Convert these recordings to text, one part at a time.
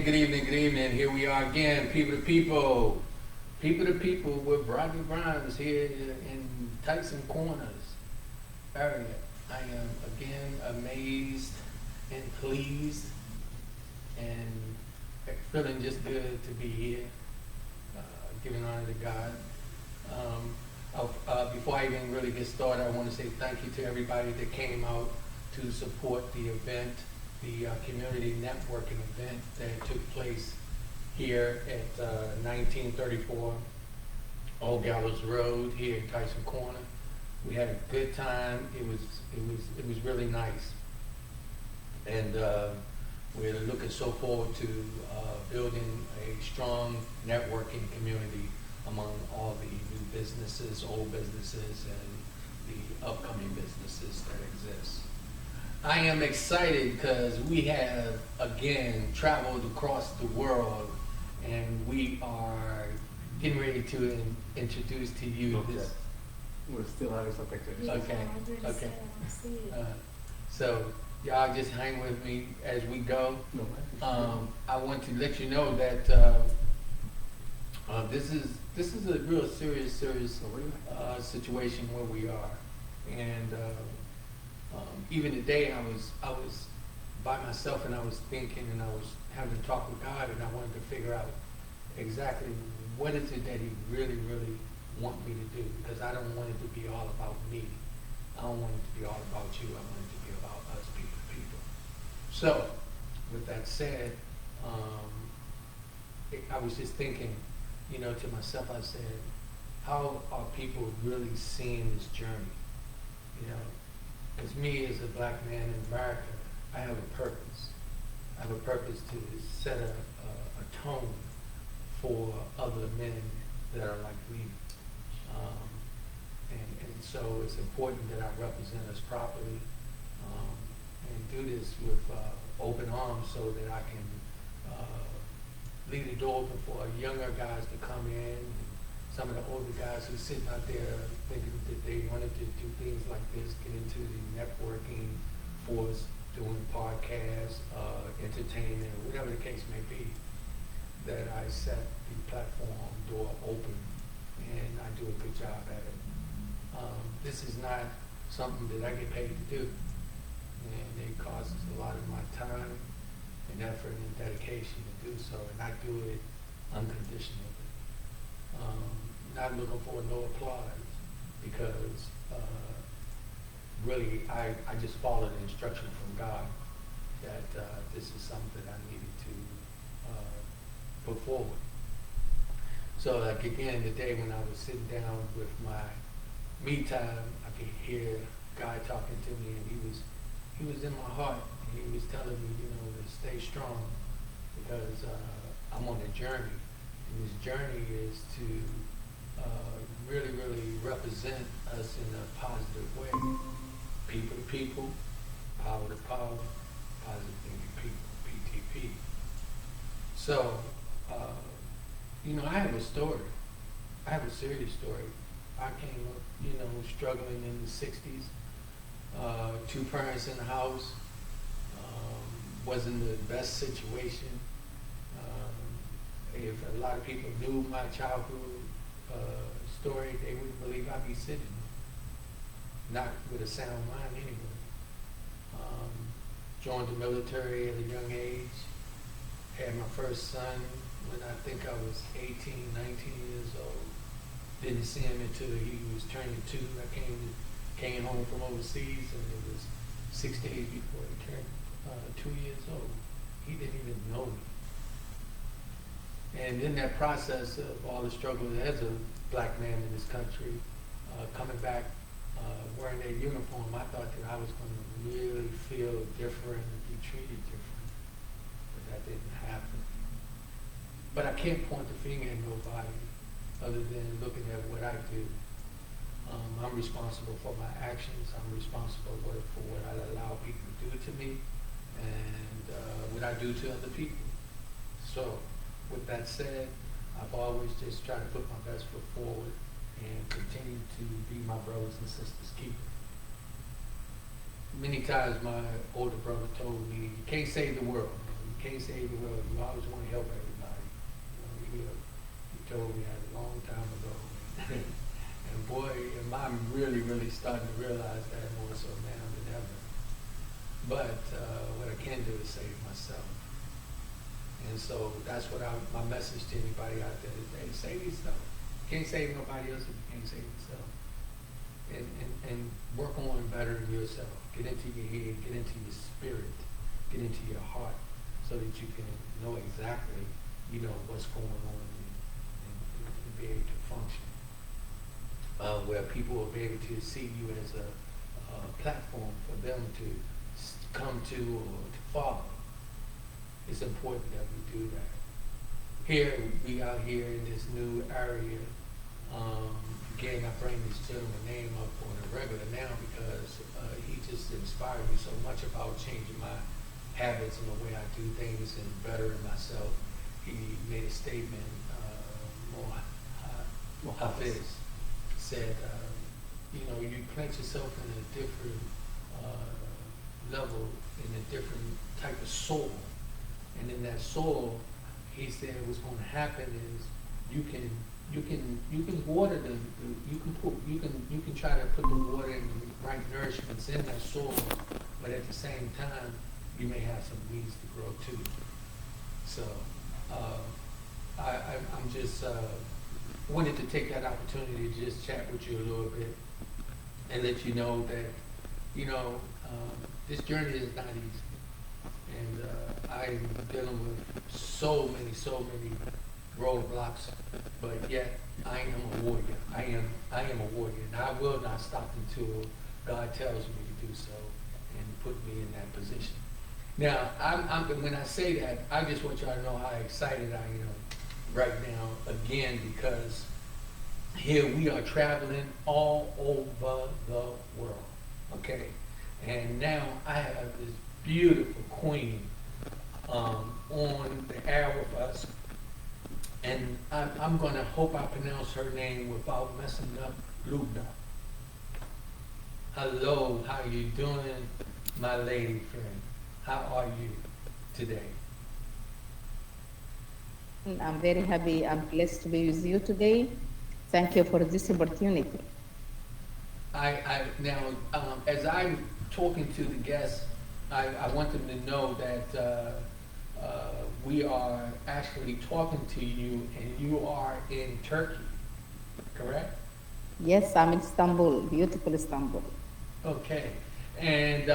good evening, good evening. Here we are again, people to people. People to people with Rodney Grimes here in Tyson Corners area. I am again amazed and pleased and feeling just good to be here, giving honor to God. Before I even really get started, I want to say thank you to everybody that came out to support the event, the community networking event that took place here at 1934 Old Gallows Road here in Tyson Corner. We had a good time. It was really nice, and we're looking so forward to building a strong networking community among all the new businesses, old businesses, and the upcoming businesses that exist. I am excited because we have again traveled across the world, and we are getting ready to introduce to you this. We're still having some pictures. Okay. So y'all just hang with me as we go. I want to let you know that this is a real serious situation where we are, and even today I was by myself, and I was thinking, and I was having a talk with God, and I wanted to figure out exactly what is it that He really want me to do, because I don't want it to be all about me. I don't want it to be all about you. I want it to be about us, people to people. So, with that said, I was just thinking, to myself, I said, how are people really seeing this journey? Because me as a black man in America, I have a purpose. I have a purpose to set a tone for other men that are like me. And so it's important that I represent us properly, and do this with open arms so that I can leave the door open for younger guys to come in. Some of the older guys who are sitting out there thinking that they wanted to do things like this, get into the networking force, doing podcasts, entertainment, whatever the case may be, that I set the platform door open, and I do a good job at it. This is not something that I get paid to do, and it costs a lot of my time and effort and dedication to do so, and I do it unconditionally. Not looking for no applause, because really I just followed the instruction from God that this is something I needed to put forward. So like again, the day when I was sitting down with my me time, I could hear God talking to me, and he was in my heart, and he was telling me, to stay strong, because I'm on a journey, and this journey is to really represent us in a positive way. People to people, power to power, positive thinking people, PTP. So, I have a story. I have a serious story. I came up, struggling in the 60s. Two parents in the house. Wasn't the best situation. If a lot of people knew my childhood story, they wouldn't believe I'd be sitting here. Not with a sound mind anyway. Joined the military at a young age. Had my first son when I think I was 18, 19 years old. Didn't see him until he was turning 2. I came home from overseas, and it was 6 days before he turned 2 years old. He didn't even know me. And in that process of all the struggle as a black man in this country, coming back, wearing that uniform, I thought that I was going to really feel different and be treated different. But that didn't happen. But I can't point the finger at nobody other than looking at what I do. I'm responsible for my actions. I'm responsible for what I allow people to do to me, and what I do to other people. So, with that said, I've always just tried to put my best foot forward and continue to be my brothers and sisters' keeper. Many times my older brother told me, you can't save the world. You can't save the world. You always want to help everybody. You told me that a long time ago. And boy, I'm really, really starting to realize that more so now than ever. But what I can do is save myself. And so that's what my message to anybody out there is, hey, save yourself. You can't save nobody else if you can't save yourself. And work on bettering yourself. Get into your head, get into your spirit, get into your heart, so that you can know exactly, what's going on and be able to function. Where people will be able to see you as a platform for them to come to or to follow. It's important that we do that. Here, we out here in this new area. Again, I bring this gentleman's name up on a regular now because he just inspired me so much about changing my habits and the way I do things and bettering myself. He made a statement, Hafiz said, you plant yourself in a different level, in a different type of soil. And in that soil, he said what's going to happen is you can water you can try to put the water and the right nourishments in that soil, but at the same time you may have some weeds to grow too. So I'm just wanted to take that opportunity to just chat with you a little bit and let you know that this journey is not easy. And I'm dealing with so many roadblocks, but yet I am a warrior. I am a warrior, and I will not stop until God tells me to do so and put me in that position. Now, when I say that, I just want y'all to know how excited I am right now again, because here we are traveling all over the world, okay? And now I have this beautiful queen on the air with us, and I'm going to hope I pronounce her name without messing up. Lubna. Hello, how you doing, my lady friend? How are you today? I'm very happy. I'm blessed to be with you today. Thank you for this opportunity. Now, as I'm talking to the guests, I want them to know that we are actually talking to you, and you are in Turkey, correct? Yes, I'm in Istanbul, beautiful Istanbul. Okay, and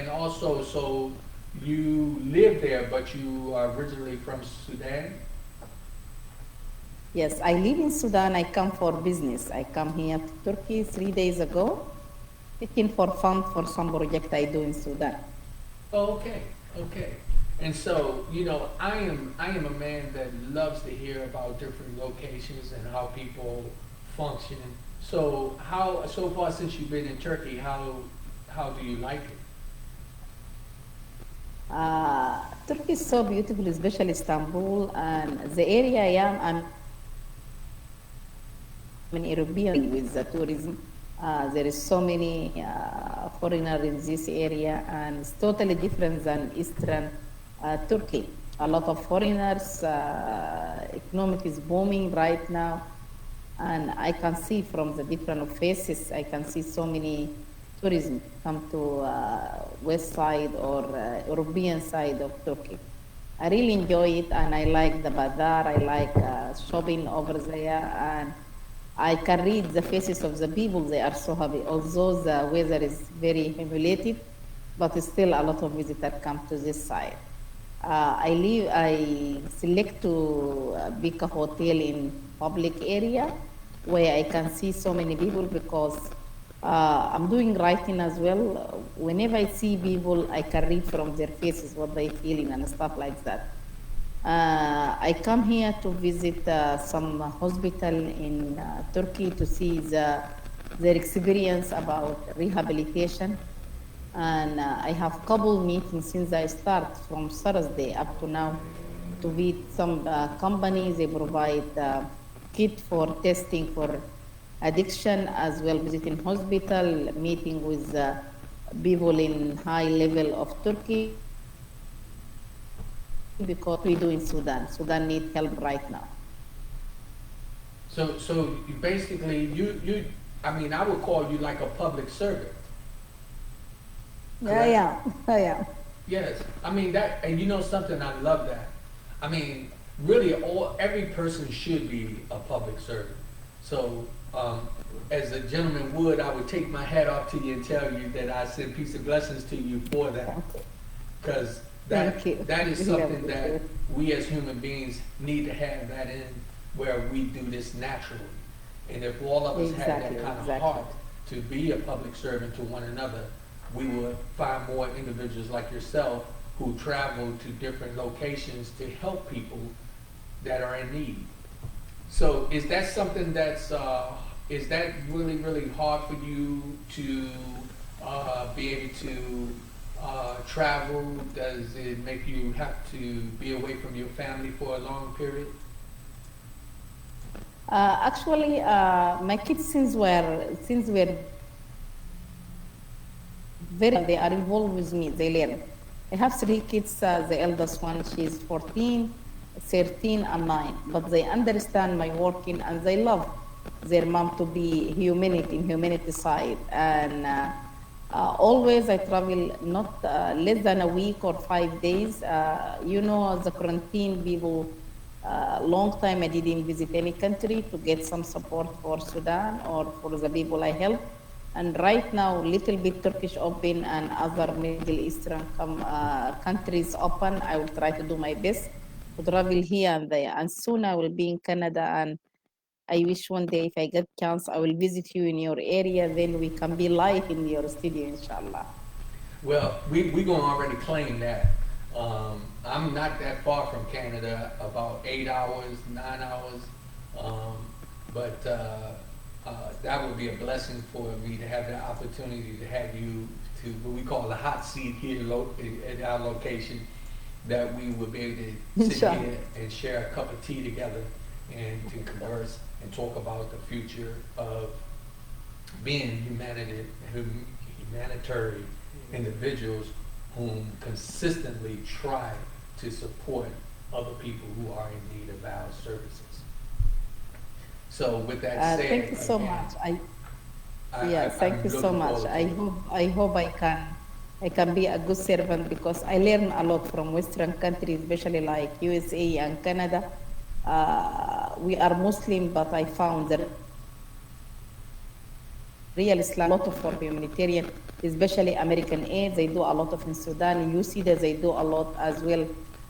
also, so you live there, but you are originally from Sudan? Yes, I live in Sudan. I come for business. I come here to Turkey 3 days ago, looking for fund for some project I do in Sudan. Oh, okay. And so, I am a man that loves to hear about different locations and how people function. So so far since you've been in Turkey, how do you like it? Turkey is so beautiful, especially Istanbul, and the area I am, I'm an European with the tourism. There is so many foreigners in this area, and it's totally different than Eastern Turkey. A lot of foreigners, economic is booming right now, and I can see from the different faces, I can see so many tourism come to west side or European side of Turkey. I really enjoy it, and I like the bazaar, I like shopping over there, and I can read the faces of the people. They are so happy, although the weather is very humiliated, but still a lot of visitors come to this side. I select to pick a hotel in public area where I can see so many people, because I'm doing writing as well. Whenever I see people, I can read from their faces what they're feeling and stuff like that. I come here to visit some hospital in Turkey to see their experience about rehabilitation. And I have couple meetings since I start from Thursday up to now to meet some companies. They provide kit for testing for addiction, as well visiting hospital, meeting with people in high level of Turkey. because we do in Sudan. Sudan need help right now. So you basically, I mean, I would call you like a public servant. Yeah, yeah, yeah. Yes, I mean that, and you know something, I love that. I mean, really, every person should be a public servant. So, as a gentleman would, I would take my hat off to you and tell you that I send peace and blessings to you for that, because Thank you. that is Really something that appreciate it. we as human beings need to have that in where we do this naturally. And if all of us had that Exactly, kind of exactly. heart to be a public servant to one another, we would find more individuals like yourself who travel to different locations to help people that are in need. So is that something that's, is that really, really hard for you to be able to travel? Does it make you have to be away from your family for a long period? Actually, my kids since we're very, they are involved with me. They learn. I have three kids. The eldest one, she's 14, 13, and 9. But they understand my working and they love their mom to be humanity side. And always I travel not less than a week or 5 days. The quarantine people. Long time I didn't visit any country to get some support for Sudan or for the people I help. And right now, little bit Turkish open and other Middle Eastern countries open. I will try to do my best to travel here and there. And soon I will be in Canada. And I wish one day if I get chance, I will visit you in your area. Then we can be live in your studio, inshallah. Well, we gonna already claim that. I'm not that far from Canada, about 8 hours, 9 hours. But that would be a blessing for me to have the opportunity to have you to what we call the hot seat here at our location, that we would be able to sit Inshallah. here and share a cup of tea together and to converse and talk about the future of being humanitarian individuals whom consistently try to support other people who are in need of our services. So with that said, Thank you so again, much. I'm Thank you so looking much. forward to it. I hope I can be a good servant because I learn a lot from Western countries, especially like USA and Canada. We are Muslim, but I found the real Islam, a lot of for humanitarian, especially American aid. They do a lot of in Sudan. You see that they do a lot as well.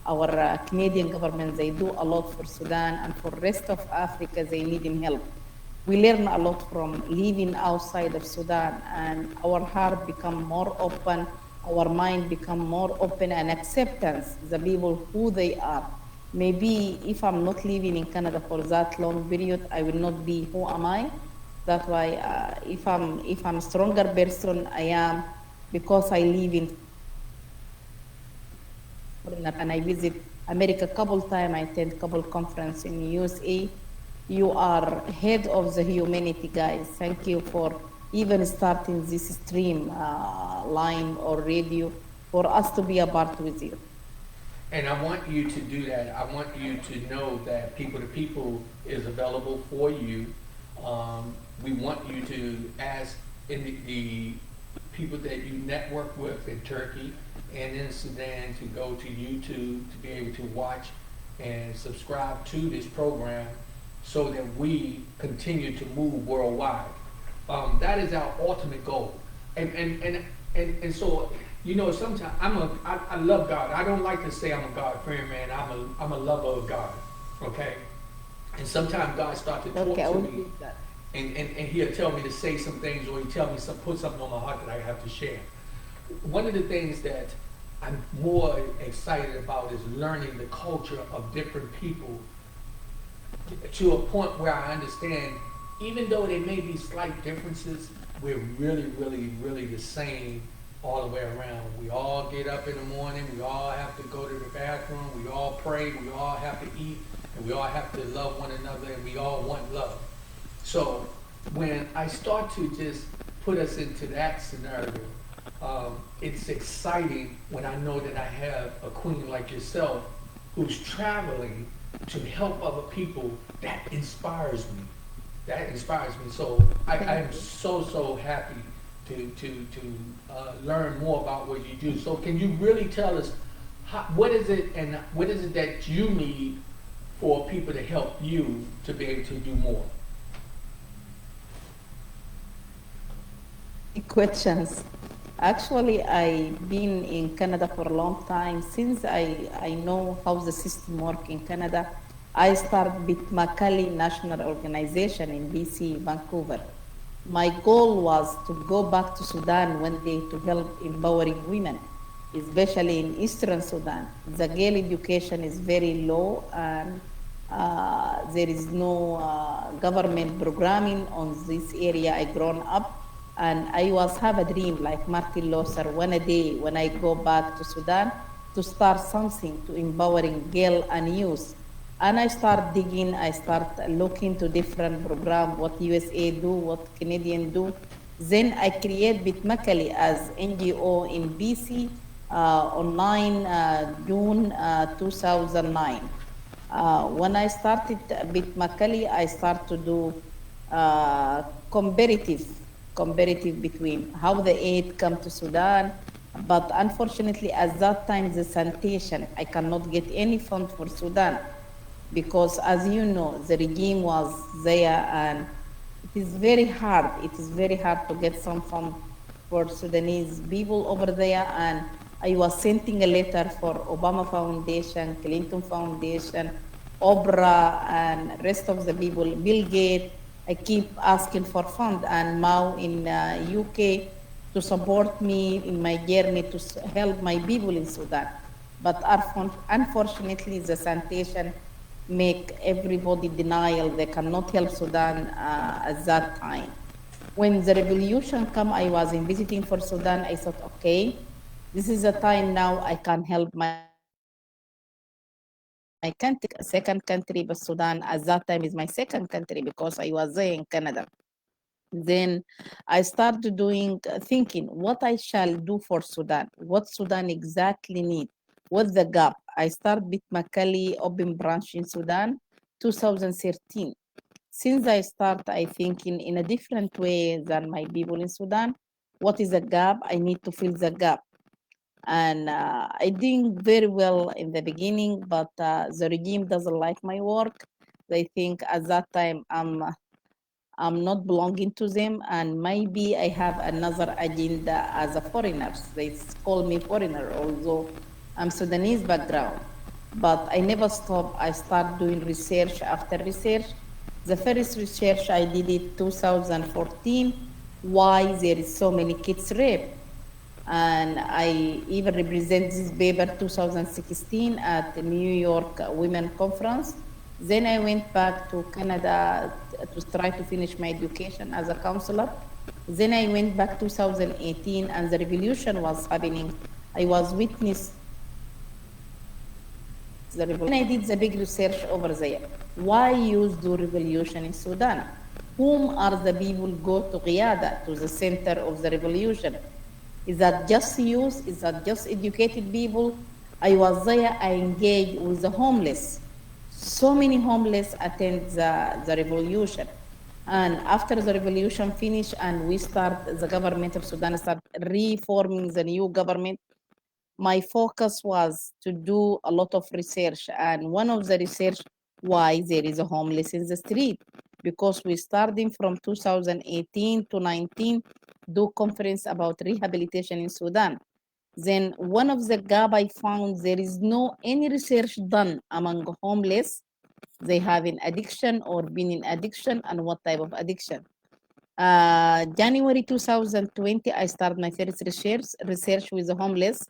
Our Canadian government, they do a lot for Sudan and for rest of Africa, they need help. We learn a lot from living outside of Sudan, and our heart become more open, our mind become more open and acceptance the people who they are. Maybe if I'm not living in Canada for that long period, I will not be who am I. That's why if I'm a stronger person, I am because I live in and I visit America a couple times. I attend couple conference in USA. You are head of the humanity, guys. Thank you for even starting this stream line or radio for us to be a part with you. And I want you to do that. I want you to know that People to People is available for you. We want you to ask the people that you network with in Turkey and in Sudan to go to YouTube to be able to watch and subscribe to this program so that we continue to move worldwide. That is our ultimate goal. And so, sometimes I love God. I don't like to say I'm a God-fearing man. I'm a lover of God, okay? And sometimes God starts to talk I to will me, do that. and he'll tell me to say some things, or he'll tell me put something on my heart that I have to share. One of the things that I'm more excited about is learning the culture of different people to a point where I understand, even though there may be slight differences, we're really, really, really the same all the way around. We all get up in the morning, we all have to go to the bathroom, we all pray, we all have to eat, and we all have to love one another, and we all want love. So when I start to just put us into that scenario, it's exciting when I know that I have a queen like yourself who's traveling to help other people, that inspires me. That inspires me. So I am so happy to learn more about what you do. So can you really tell us what is it that you need for people to help you to be able to do more? Questions. Actually, I've been in Canada for a long time. Since I know how the system works in Canada, I started with Macaulay National Organization in BC, Vancouver. My goal was to go back to Sudan one day to help empowering women, especially in Eastern Sudan. The girl education is very low, and there is no government programming on this area I grown up. And I was have a dream like Martin Luther one a day when I go back to Sudan to start something to empowering girl and youth. And I start digging, I start looking to different program, what USA do, what Canadian do. Then I create with Macaulay as NGO in BC on 9 June 2009. When I started with Macaulay, I start to do uh, comparative, comparative between how the aid come to Sudan. But unfortunately, at that time, the sanitation, I cannot get any fund for Sudan because, as you know, the regime was there, and it is very hard. It is very hard to get some fund for Sudanese people over there. And I was sending a letter for Obama Foundation, Clinton Foundation, Oprah, and rest of the people, Bill Gates. I keep asking for fund, and Mao in UK to support me in my journey to help my people in Sudan. But unfortunately, the sanitation make everybody denial. They cannot help Sudan at that time. When the revolution come, I was in visiting for Sudan. I thought, okay, this is the time now I can help my country, second country, but Sudan at that time is my second country because I was there in Canada. Then I started doing thinking what I shall do for Sudan, what Sudan exactly need, what's the gap. I start with Macaulay Open Branch in Sudan, 2013. Since I start, I thinking in a different way than my people in Sudan. What is the gap? I need to fill the gap. And I doing very well in the beginning, but the regime doesn't like my work. They think at that time I'm not belonging to them, and maybe I have another agenda as a foreigner. They call me foreigner, although I'm Sudanese background. But I never stop. I start doing research after research. The first research I did in 2014, why there is so many kids rape. And I even represent this paper 2016 at the New York Women Conference. Then I went back to Canada to try to finish my education as a counselor. Then I went back 2018, and the revolution was happening. I was witness the revolution. I did the big research over there. Why use the revolution in Sudan? Whom are the people go to Qiyada, to the center of the revolution? Is that just youth? Is that just educated people? I was there, I engaged with the homeless. So many homeless attend the revolution. And after the revolution finished and we start, the government of Sudan start reforming the new government, my focus was to do a lot of research. And one of the research, why there is a homeless in the street. Because we starting from 2018 to 19, do conference about rehabilitation in Sudan. Then one of the gap I found, there is no any research done among homeless. They have an addiction or been in addiction, and what type of addiction. January 2020, I start my first research with the homeless.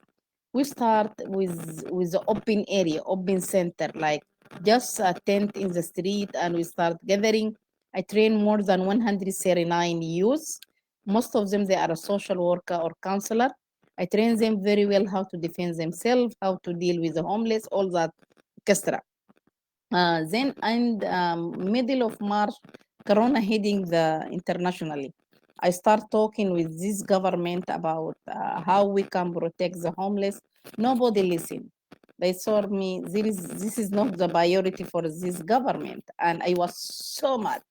We start with the open area, open center, like just a tent in the street, and we start gathering. I train more than 139 youth. Most of them, they are a social worker or counselor. I train them very well how to defend themselves, how to deal with the homeless, all that extra. Then in middle of March, Corona hitting the internationally. I start talking with this government about how we can protect the homeless. Nobody listen. They told me this is not the priority for this government, and I was so mad.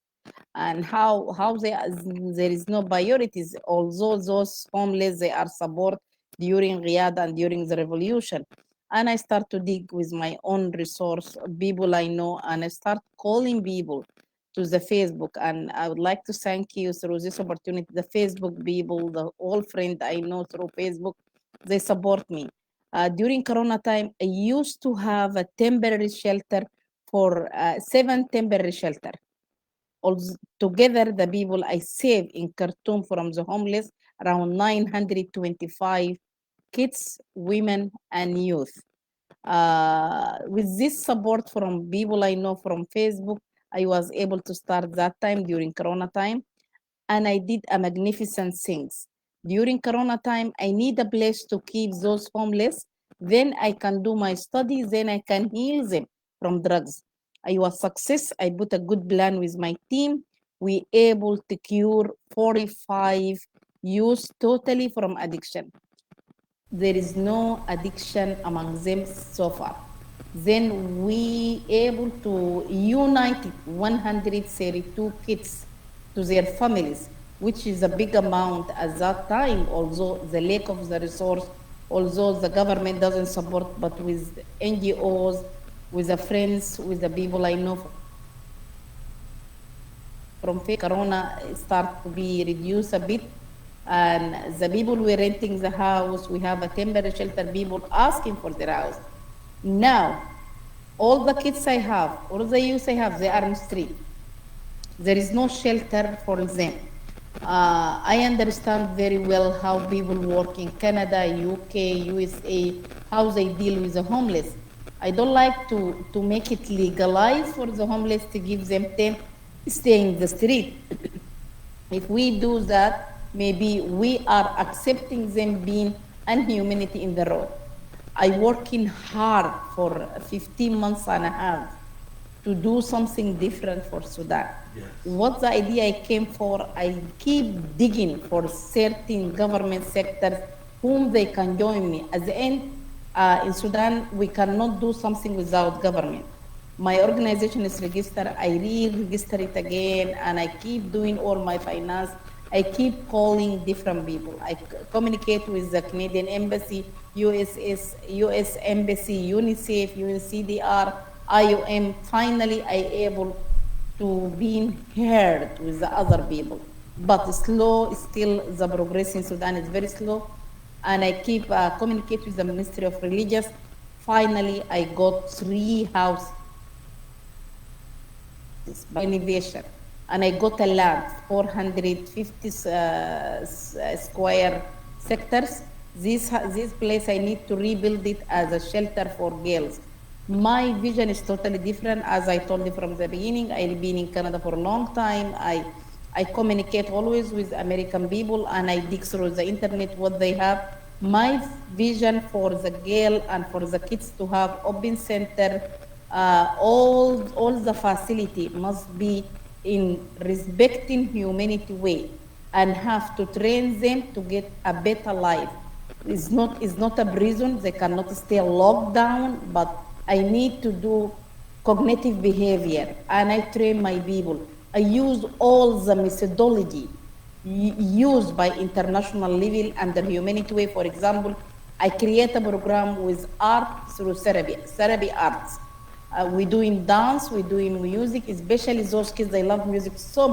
And how there is no priorities, although those homeless they are support during Riyadh and during the revolution. And I start to dig with my own resource, people I know, and I start calling people to the Facebook. And I would like to thank you through this opportunity, the Facebook people, the old friend I know through Facebook, they support me. During Corona time, I used to have a temporary shelter for 7 temporary shelter. Altogether, the people I saved in Khartoum from the homeless, around 925 kids, women, and youth. With this support from people I know from Facebook, I was able to start that time during Corona time, and I did a magnificent things. During Corona time, I need a place to keep those homeless. Then I can do my studies. Then I can heal them from drugs. I was success. I put a good plan with my team. We able to cure 45 youth totally from addiction. There is no addiction among them so far. Then we able to unite 132 kids to their families, which is a big amount at that time, although the lack of the resource, although the government doesn't support, but with NGOs, with the friends, with the people I know from Corona start to be reduced a bit. And the people we're renting the house, we have a temporary shelter, people asking for their house. Now, all the kids I have, all the youth I have, they are in the street. There is no shelter for them. I understand very well how people work in Canada, UK, USA, how they deal with the homeless. I don't like to make it legalized for the homeless to give them tent, stay in the street. If we do that, maybe we are accepting them being inhumanity in the road. I working hard for 15 months and a half to do something different for Sudan. Yes. What the idea I came for, I keep digging for certain government sectors whom they can join me. At the end, in Sudan, we cannot do something without government. My organization is registered, I re-register it again, and I keep doing all my finance. I keep calling different people. I communicate with the Canadian Embassy, US Embassy, UNICEF, UNCDR, IOM. Finally, I able to be heard with the other people. But slow, still the progress in Sudan is very slow. And I keep communicate with the Ministry of Religious. Finally, I got 3 houses by innovation. And I got a land, 450 square sectors. This place, I need to rebuild it as a shelter for girls. My vision is totally different. As I told you from the beginning, I've been in Canada for a long time. I communicate always with American people, and I dig through the internet what they have. My vision for the girl and for the kids to have open center, all the facility must be in respecting humanity way, and have to train them to get a better life. It's not a prison, they cannot stay locked down, but I need to do cognitive behavior, and I train my people. I use all the methodology used by international level and the humanity way. For example, I create a program with art through therapy arts. We're doing dance, we're doing music, especially those kids, they love music so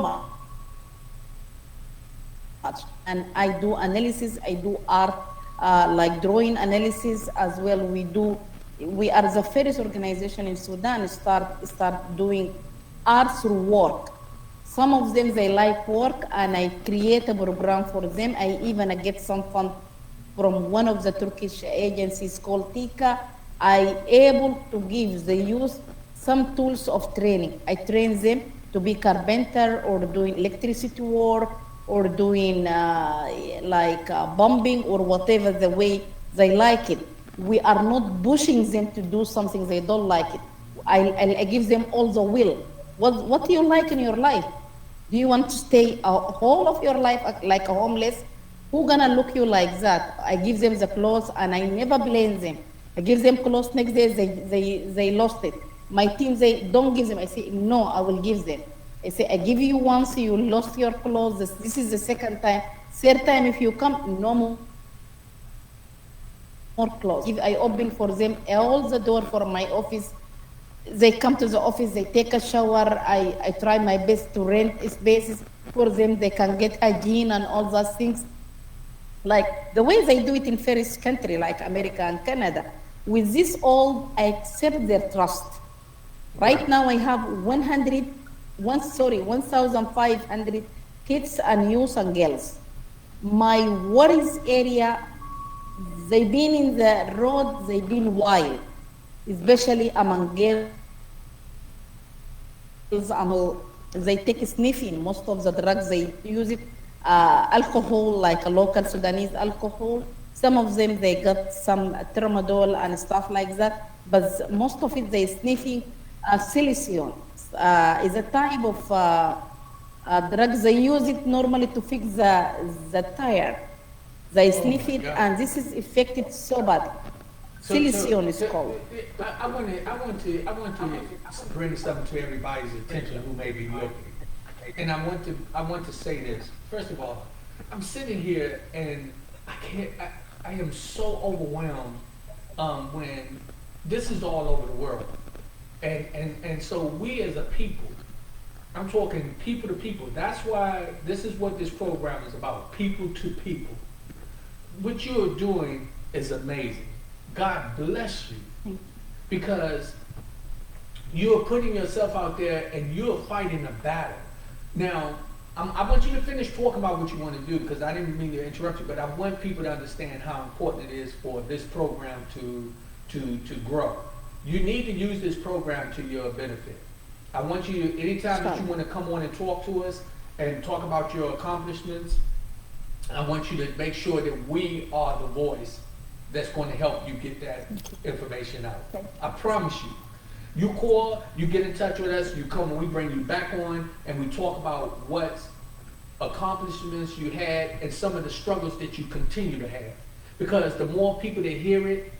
much. And I do analysis, I do art, like drawing analysis as well. We are the first organization in Sudan start doing art through work. Some of them, they like work, and I create a program for them. I even get some fund from one of the Turkish agencies called Tika. I able to give the youth some tools of training. I train them to be carpenter or doing electricity work or doing bombing or whatever the way they like it. We are not pushing them to do something they don't like it. I give them all the will. What do you like in your life? Do you want to stay a whole of your life like a homeless? Who gonna look you like that? I give them the clothes, and I never blame them. I give them clothes, next day they lost it. My team say, don't give them. I say, no, I will give them. I say, I give you once, you lost your clothes. This is the second time. Third time, if you come, no more clothes. If I open for them all the door for my office, they come to the office, they take a shower. I try my best to rent spaces for them. They can get hygiene and all those things. Like the way they do it in first country, like America and Canada. With this all, I accept their trust. Right now I have 1,500 kids and youth and girls. My worries area, they've been in the road, they've been wild, especially among girls. They take sniffing, most of the drugs they use it, alcohol, like a local Sudanese alcohol. Some of them, they got some tramadol and stuff like that, but most of it they sniffing silicone. Is a type of drugs. They use it normally to fix the tire. They sniff it, and this is affected so bad. Silicone is called. I want to bring something to everybody's attention who may be looking, and I want to say this. First of all, I'm sitting here and I am so overwhelmed when this is all over the world, and so we as a people, I'm talking people to people. That's why this is what this program is about, people to people. What you're doing is amazing. God bless you, because you're putting yourself out there and you're fighting a battle. Now, I want you to finish talking about what you want to do, because I didn't mean to interrupt you, but I want people to understand how important it is for this program to grow. You need to use this program to your benefit. I want you, anytime that you want to come on and talk to us and talk about your accomplishments, I want you to make sure that we are the voice that's going to help you get that information out. I promise you. You call, you get in touch with us, you come and we bring you back on and we talk about what accomplishments you had and some of the struggles that you continue to have. Because the more people that hear it,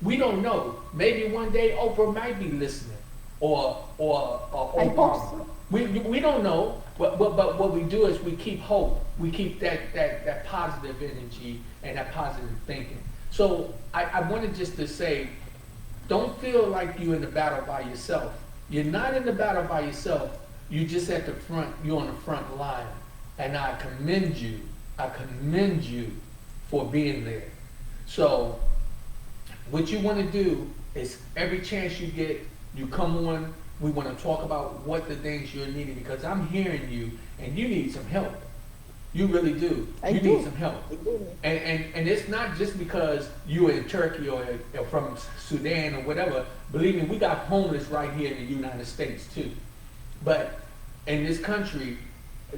we don't know. Maybe one day Oprah might be listening or Obama. We don't know, but what we do is we keep hope. We keep that positive energy and that positive thinking. So I wanted just to say, don't feel like you're in the battle by yourself. You're not in the battle by yourself. You're just at the front. You're on the front line. And I commend you. I commend you for being there. So what you want to do is every chance you get, you come on. We want to talk about what the things you're needing, because I'm hearing you and you need some help. You really do. You need some help. And it's not just because you're in Turkey or from Sudan or whatever. Believe me, we got homeless right here in the United States too. But in this country,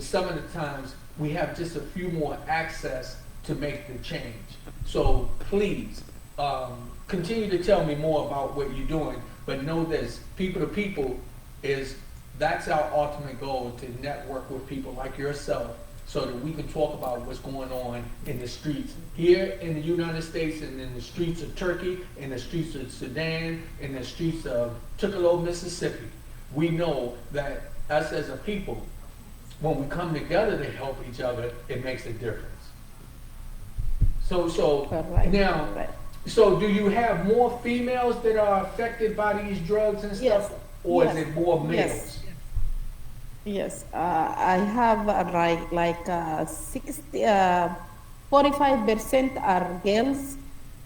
some of the times we have just a few more access to make the change. So please, continue to tell me more about what you're doing, but know this, people to people that's our ultimate goal, to network with people like yourself, so that we can talk about what's going on in the streets here in the United States, and in the streets of Turkey, in the streets of Sudan, in the streets of Tuckahoe, Mississippi. We know that us as a people, when we come together to help each other, it makes a difference. So now, so do you have more females that are affected by these drugs and stuff, or is it more males? Yes, I have like 45% are girls,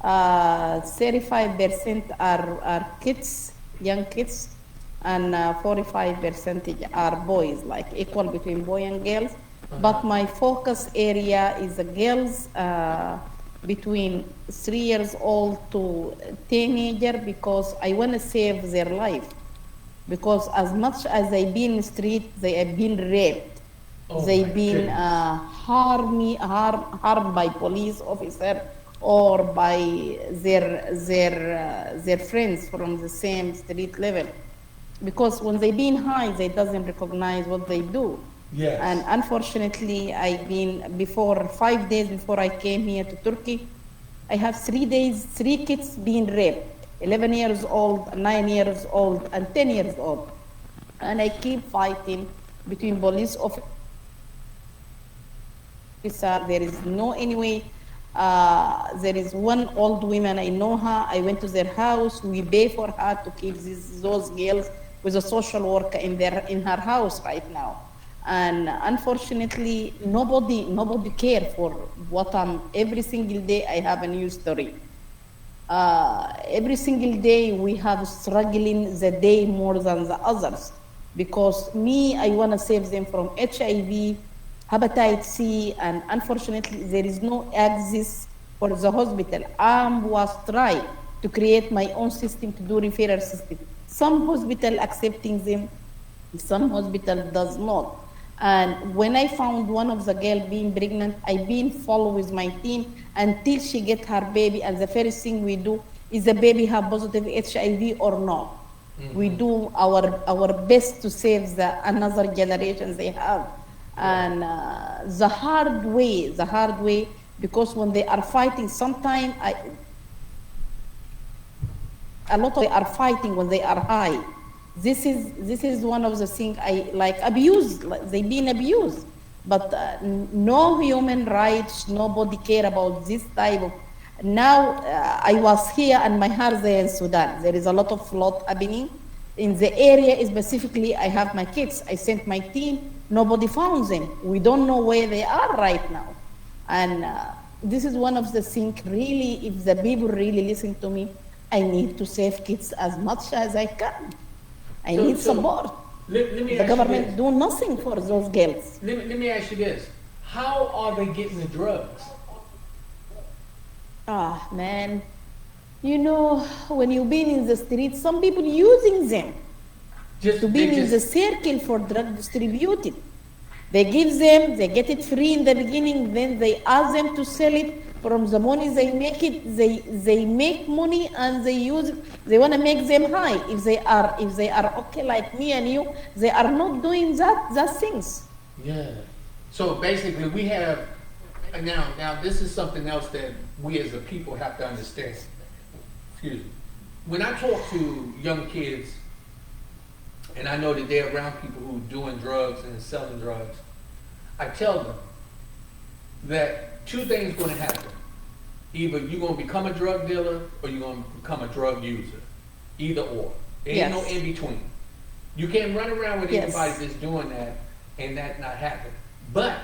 35% are kids, young kids, and 45% are boys, like equal between boy and girls. But my focus area is the girls between 3 years old to teenager, because I want to save their life. Because as much as they've been in the street, they have been raped. They've been harmed by police officer or by their friends from the same street level. Because when they been high, they doesn't recognize what they do. Yes. And unfortunately, I've been 5 days before I came here to Turkey, I have 3 days, 3 kids being raped. 11 years old, 9 years old, and 10 years old. And I keep fighting between police officers. There is no any way. There is one old woman, I know her. I went to their house. We pay for her to keep those girls with a social worker in her house right now. And unfortunately, nobody care for what I'm. Every single day, I have a new story. Every single day, we have struggling the day more than the others, because me, I want to save them from HIV, hepatitis C, and unfortunately, there is no access for the hospital. I was trying to create my own system to do referral system. Some hospital accepting them, some hospital does not. And when I found one of the girls being pregnant, I been follow with my team until she get her baby. And the first thing we do is the baby have positive HIV or not. Mm-hmm. We do our best to save another generation they have. And the hard way, because when they are fighting, sometimes a lot of they are fighting when they are high. This is one of the things I like abused. They been abused, but no human rights. Nobody care about this type of. Now I was here and my heart there in Sudan. There is a lot of flood happening in the area. Specifically, I have my kids. I sent my team. Nobody found them. We don't know where they are right now, and this is one of the things. Really, if the people really listen to me, I need to save kids as much as I can. I need support. Let me the government do nothing for those girls. Let me ask you this. How are they getting the drugs? Ah, man. You know, when you've been in the street, some people using them to be in the circle for drug distributed. They give them, they get it free in the beginning, then they ask them to sell it. From the money they make it, they make money and they use it. They want to make them high. If they are okay like me and you, they are not doing that things. Yeah. So basically, we have now. This is something else that we as a people have to understand. Excuse me. When I talk to young kids, and I know that they're around people who are doing drugs and selling drugs, I tell them that two things are going to happen. Either you're going to become a drug dealer or you're going to become a drug user. Either or. There ain't no in between. You can't run around with anybody that's doing that and that not happen. But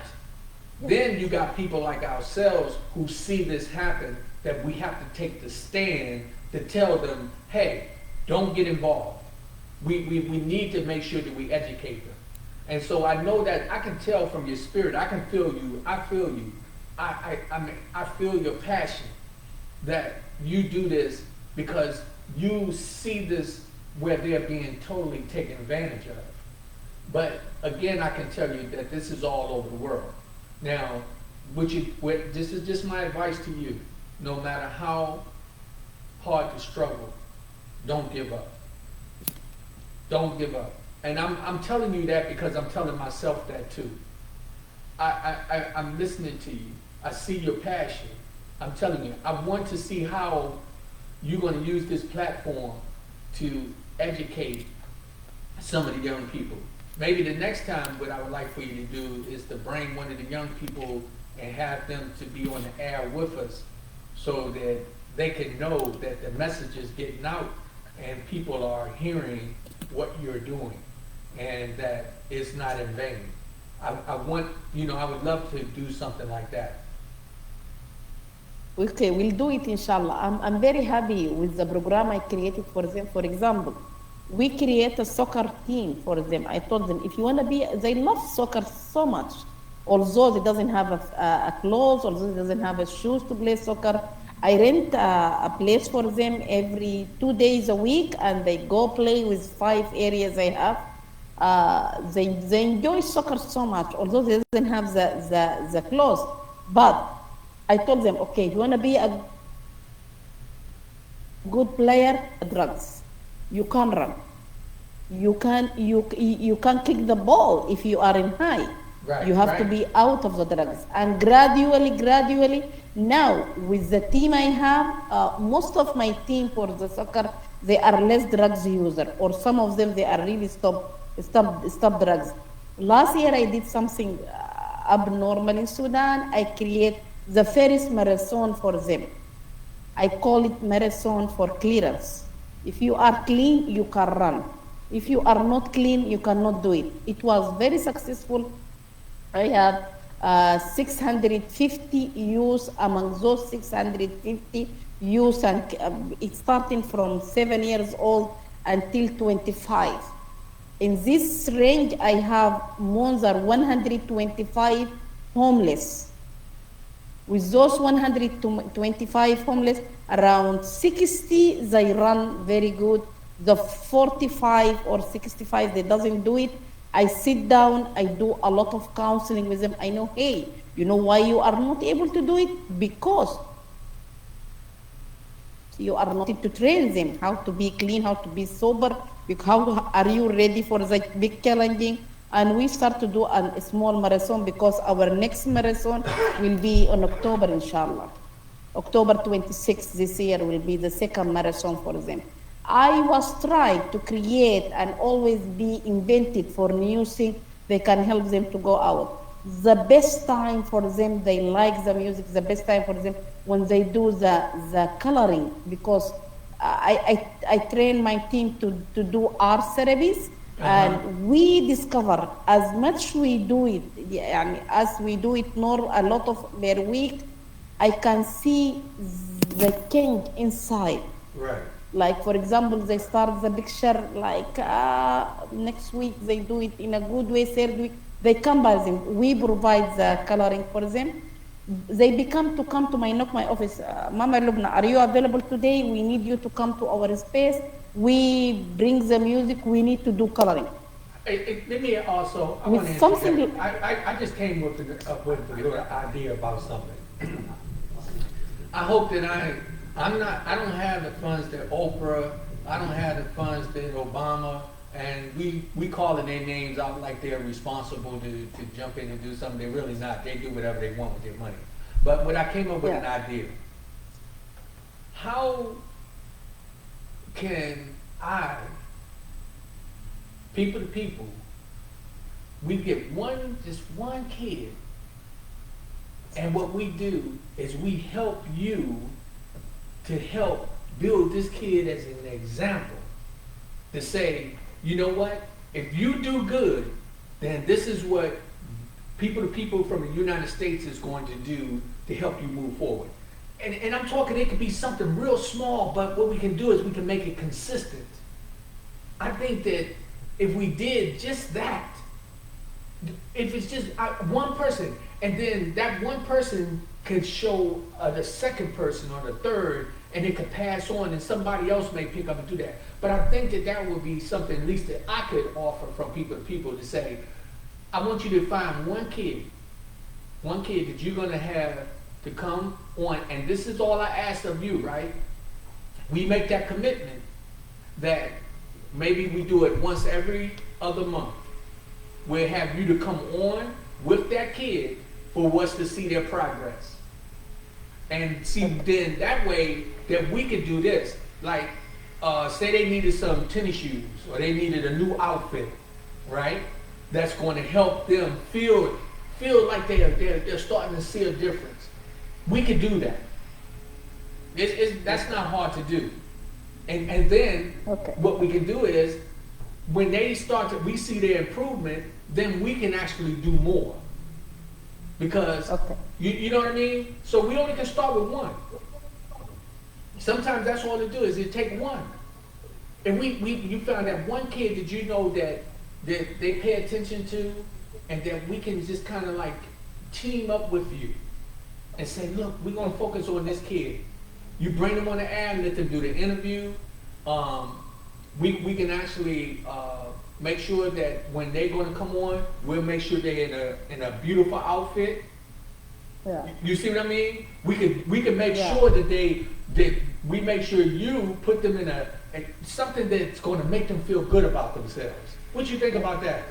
then you got people like ourselves who see this happen, that we have to take the stand to tell them, hey, don't get involved. We need to make sure that we educate them. And so I know that I can tell from your spirit, I can feel you, I feel you. I feel your passion that you do this because you see this where they're being totally taken advantage of. But again, I can tell you that this is all over the world. Now, this is just my advice to you. No matter how hard the struggle, don't give up. Don't give up. And I'm telling you that because I'm telling myself that too. I'm listening to you. I see your passion. I'm telling you, I want to see how you're going to use this platform to educate some of the young people. Maybe the next time what I would like for you to do is to bring one of the young people and have them to be on the air with us so that they can know that the message is getting out and people are hearing what you're doing and that it's not in vain. I want, I would love to do something like that. Okay, we'll do it, inshallah. I'm very happy with the program I created for them. For example, we create a soccer team for them. I told them, if you want to be, they love soccer so much. Although they doesn't have a clothes, although they doesn't have a shoes to play soccer, I rent a place for them every 2 days a week, and they go play with 5 areas I have. They enjoy soccer so much, although they doesn't have the clothes. But I told them, okay, if you want to be a good player, drugs. You can't run. You can kick the ball if you are in high. Right, You have to right. be out of the drugs. And gradually, now with the team I have, most of my team for the soccer, they are less drugs user, or some of them they are really stop drugs. Last year I did something abnormal in Sudan. I create the first marathon for them. I call it marathon for clearance. If you are clean, you can run. If you are not clean, you cannot do it. It was very successful. I have 650 youth. Among those 650 youth, and it's starting from 7 years old until 25. In this range, I have more than 125 homeless. With those 125 homeless, around 60 they run very good. The 45 or 65 they doesn't do it. I sit down, I do a lot of counseling with them. I know, hey, you know why you are not able to do it? Because you are not to train them how to be clean, how to be sober. How are you ready for the big challenging? And we start to do a small marathon, because our next marathon will be on October, inshallah. October 26th this year will be the second marathon for them. I was trying to create and always be inventive for new things they can help them to go out. The best time for them, they like the music, the best time for them when they do the coloring, because I train my team to do art therapies. And we discover as much we do it, as we do it more a lot of per week, I can see the change inside. Right. Like for example, they start the picture like next week they do it in a good way. Third week they come by them. We provide the coloring for them. They come to my office. Mama Lubna, are you available today? We need you to come to our space. We bring the music. We need to do coloring. Let me also, I With want to something- I just came up with a little idea about something. I hope that I don't have the funds that Oprah, I don't have the funds that Obama, and we calling their names out like they're responsible to jump in and do something. They're really not. They do whatever they want with their money. But when I came up with an idea, how can people to people, we get just one kid, and what we do is we help you to help build this kid as an example, to say, you know what, if you do good, then this is what people to people from the United States is going to do to help you move forward. And I'm talking, it could be something real small, but what we can do is we can make it consistent. I think that if we did just that, if it's just one person, and then that one person could show the second person or the third, and it could pass on, and somebody else may pick up and do that. But I think that would be something at least that I could offer from people to people, to say, I want you to find one kid that you're going to have to come on, and this is all I ask of you, right? We make that commitment that maybe we do it once every other month. We'll have you to come on with that kid for us to see their progress. And see, then that way that we could do this. Like, say they needed some tennis shoes, or they needed a new outfit, right? That's going to help them feel like they're starting to see a difference. We could do that. That's not hard to do. And then what we can do is, when they we see their improvement, then we can actually do more. Because, you know what I mean? So we only can start with one. Sometimes that's all to do, is it take one. And you found that one kid that you know that they pay attention to, and that we can just kind of like team up with you and say, look, we're going to focus on this kid. You bring them on the air and let them do the interview. We can actually make sure that when they're going to come on, we'll make sure they're in a beautiful outfit. Yeah. You see what I mean? We can make sure that we make sure you put them in something that's going to make them feel good about themselves. What you think about that?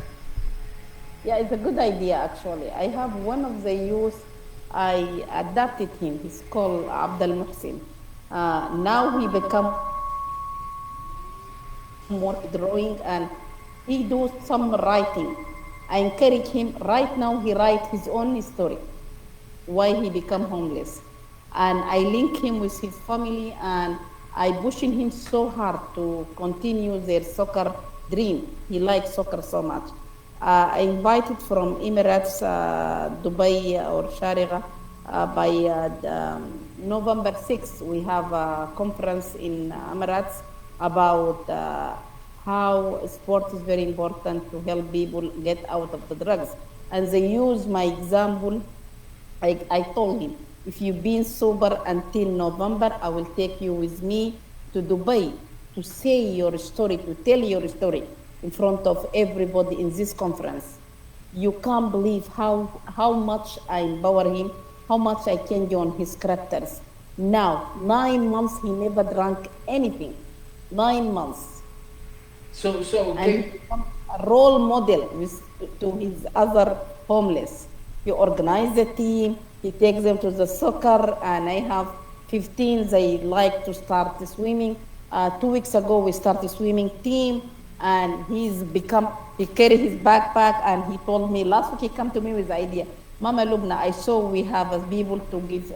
Yeah, it's a good idea actually. I have one of the youth, I adopted him. He's called Abdel Muhsin. Now he become more drawing and he does some writing. I encourage him. Right now he writes his own story why he become homeless, and I link him with his family, and I pushing him so hard to continue their soccer dream. He likes soccer so much. I invited from Emirates, Dubai or Sharjah, by November 6th. We have a conference in Emirates about how sport is very important to help people get out of the drugs. And they use my example. I told him, if you've been sober until November, I will take you with me to Dubai to say your story, to tell your story in front of everybody in this conference. You can't believe how much I empower him, how much I change on his characters. Now, 9 months, he never drank anything. 9 months. So And he becomes a role model to his other homeless. He organized the team, he takes them to the soccer, and I have 15, they like to start swimming. 2 weeks ago, we started swimming team, and he carried his backpack, and he told me, last week he came to me with the idea, Mama Lubna, I saw we have as people to give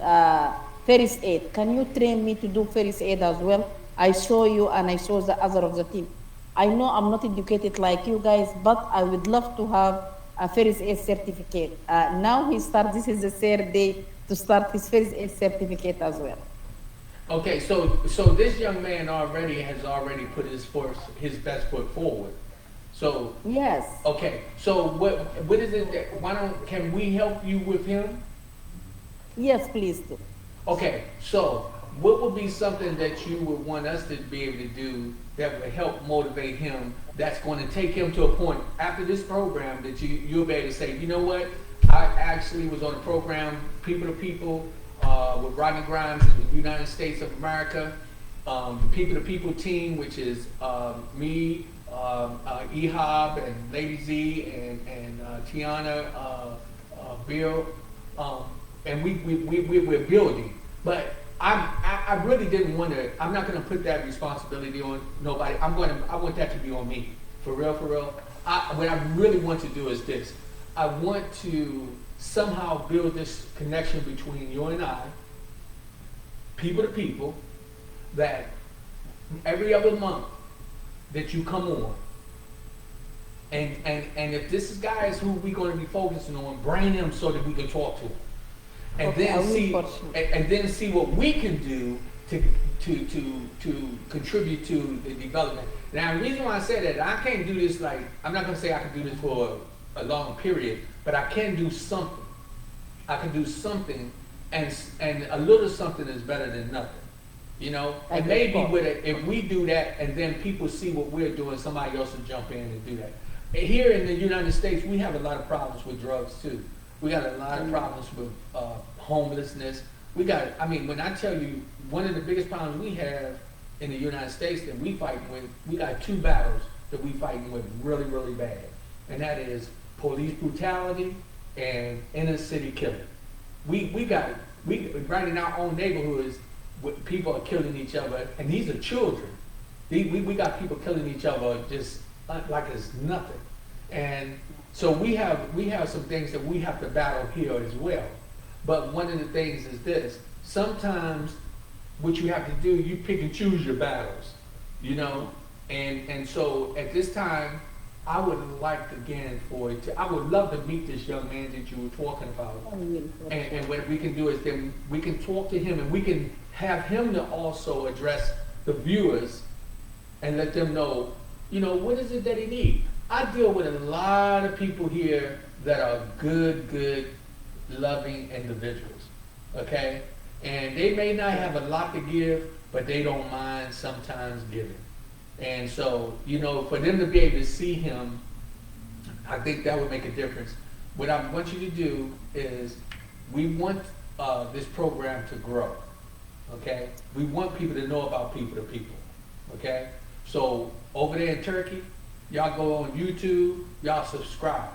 first aid. Can you train me to do first aid as well? I saw you, and I saw the other of the team. I know I'm not educated like you guys, but I would love to have a first aid certificate. Now this is the third day to start his first aid certificate as well. okay, so this young man has already put his best foot forward. So Yes, okay, so what is it that can we help you with him? yes, please do. Okay, so what would be something that you would want us to be able to do that would help motivate him, that's going to take him to a point after this program that you'll be able to say, you know what, I actually was on a program, People to People, with Rodney Grimes in the United States of America, the People to People team, which is me, Ehab, and Lady Z, and Tiana, Bill, and we're building. But I really didn't want to. I'm not going to put that responsibility on nobody. I want that to be on me, for real, for real. What I really want to do is this. I want to somehow build this connection between you and I, people to people, that every other month that you come on, and if this is guys who we're going to be focusing on, bring them so that we can talk to them. And Okay, I then will see, for sure. and then see what we can do to contribute to the development. Now, the reason why I say that, I can't do this I'm not going to say I can do this for a long period, but I can do something. I can do something, and a little something is better than nothing. You know, and maybe if we do that, and then people see what we're doing, somebody else will jump in and do that. And here in the United States, we have a lot of problems with drugs too. We got a lot of problems with homelessness. When I tell you, one of the biggest problems we have in the United States that we fighting with, we got two battles that we fighting with really, really bad. And that is police brutality and inner city killing. We right in our own neighborhoods, people are killing each other, and these are children. We got people killing each other just like it's nothing. And so we have some things that we have to battle here as well. But one of the things is this: sometimes what you have to do, you pick and choose your battles, you know. And so at this time, I would like again I would love to meet this young man that you were talking about. And what we can do is then we can talk to him, and we can have him to also address the viewers and let them know, you know, what is it that he needs. I deal with a lot of people here that are good, loving individuals, okay? And they may not have a lot to give, but they don't mind sometimes giving. And so, you know, for them to be able to see him, I think that would make a difference. What I want you to do is, we want this program to grow, okay? We want people to know about People to People, okay? So over there in Turkey, y'all go on YouTube, y'all subscribe.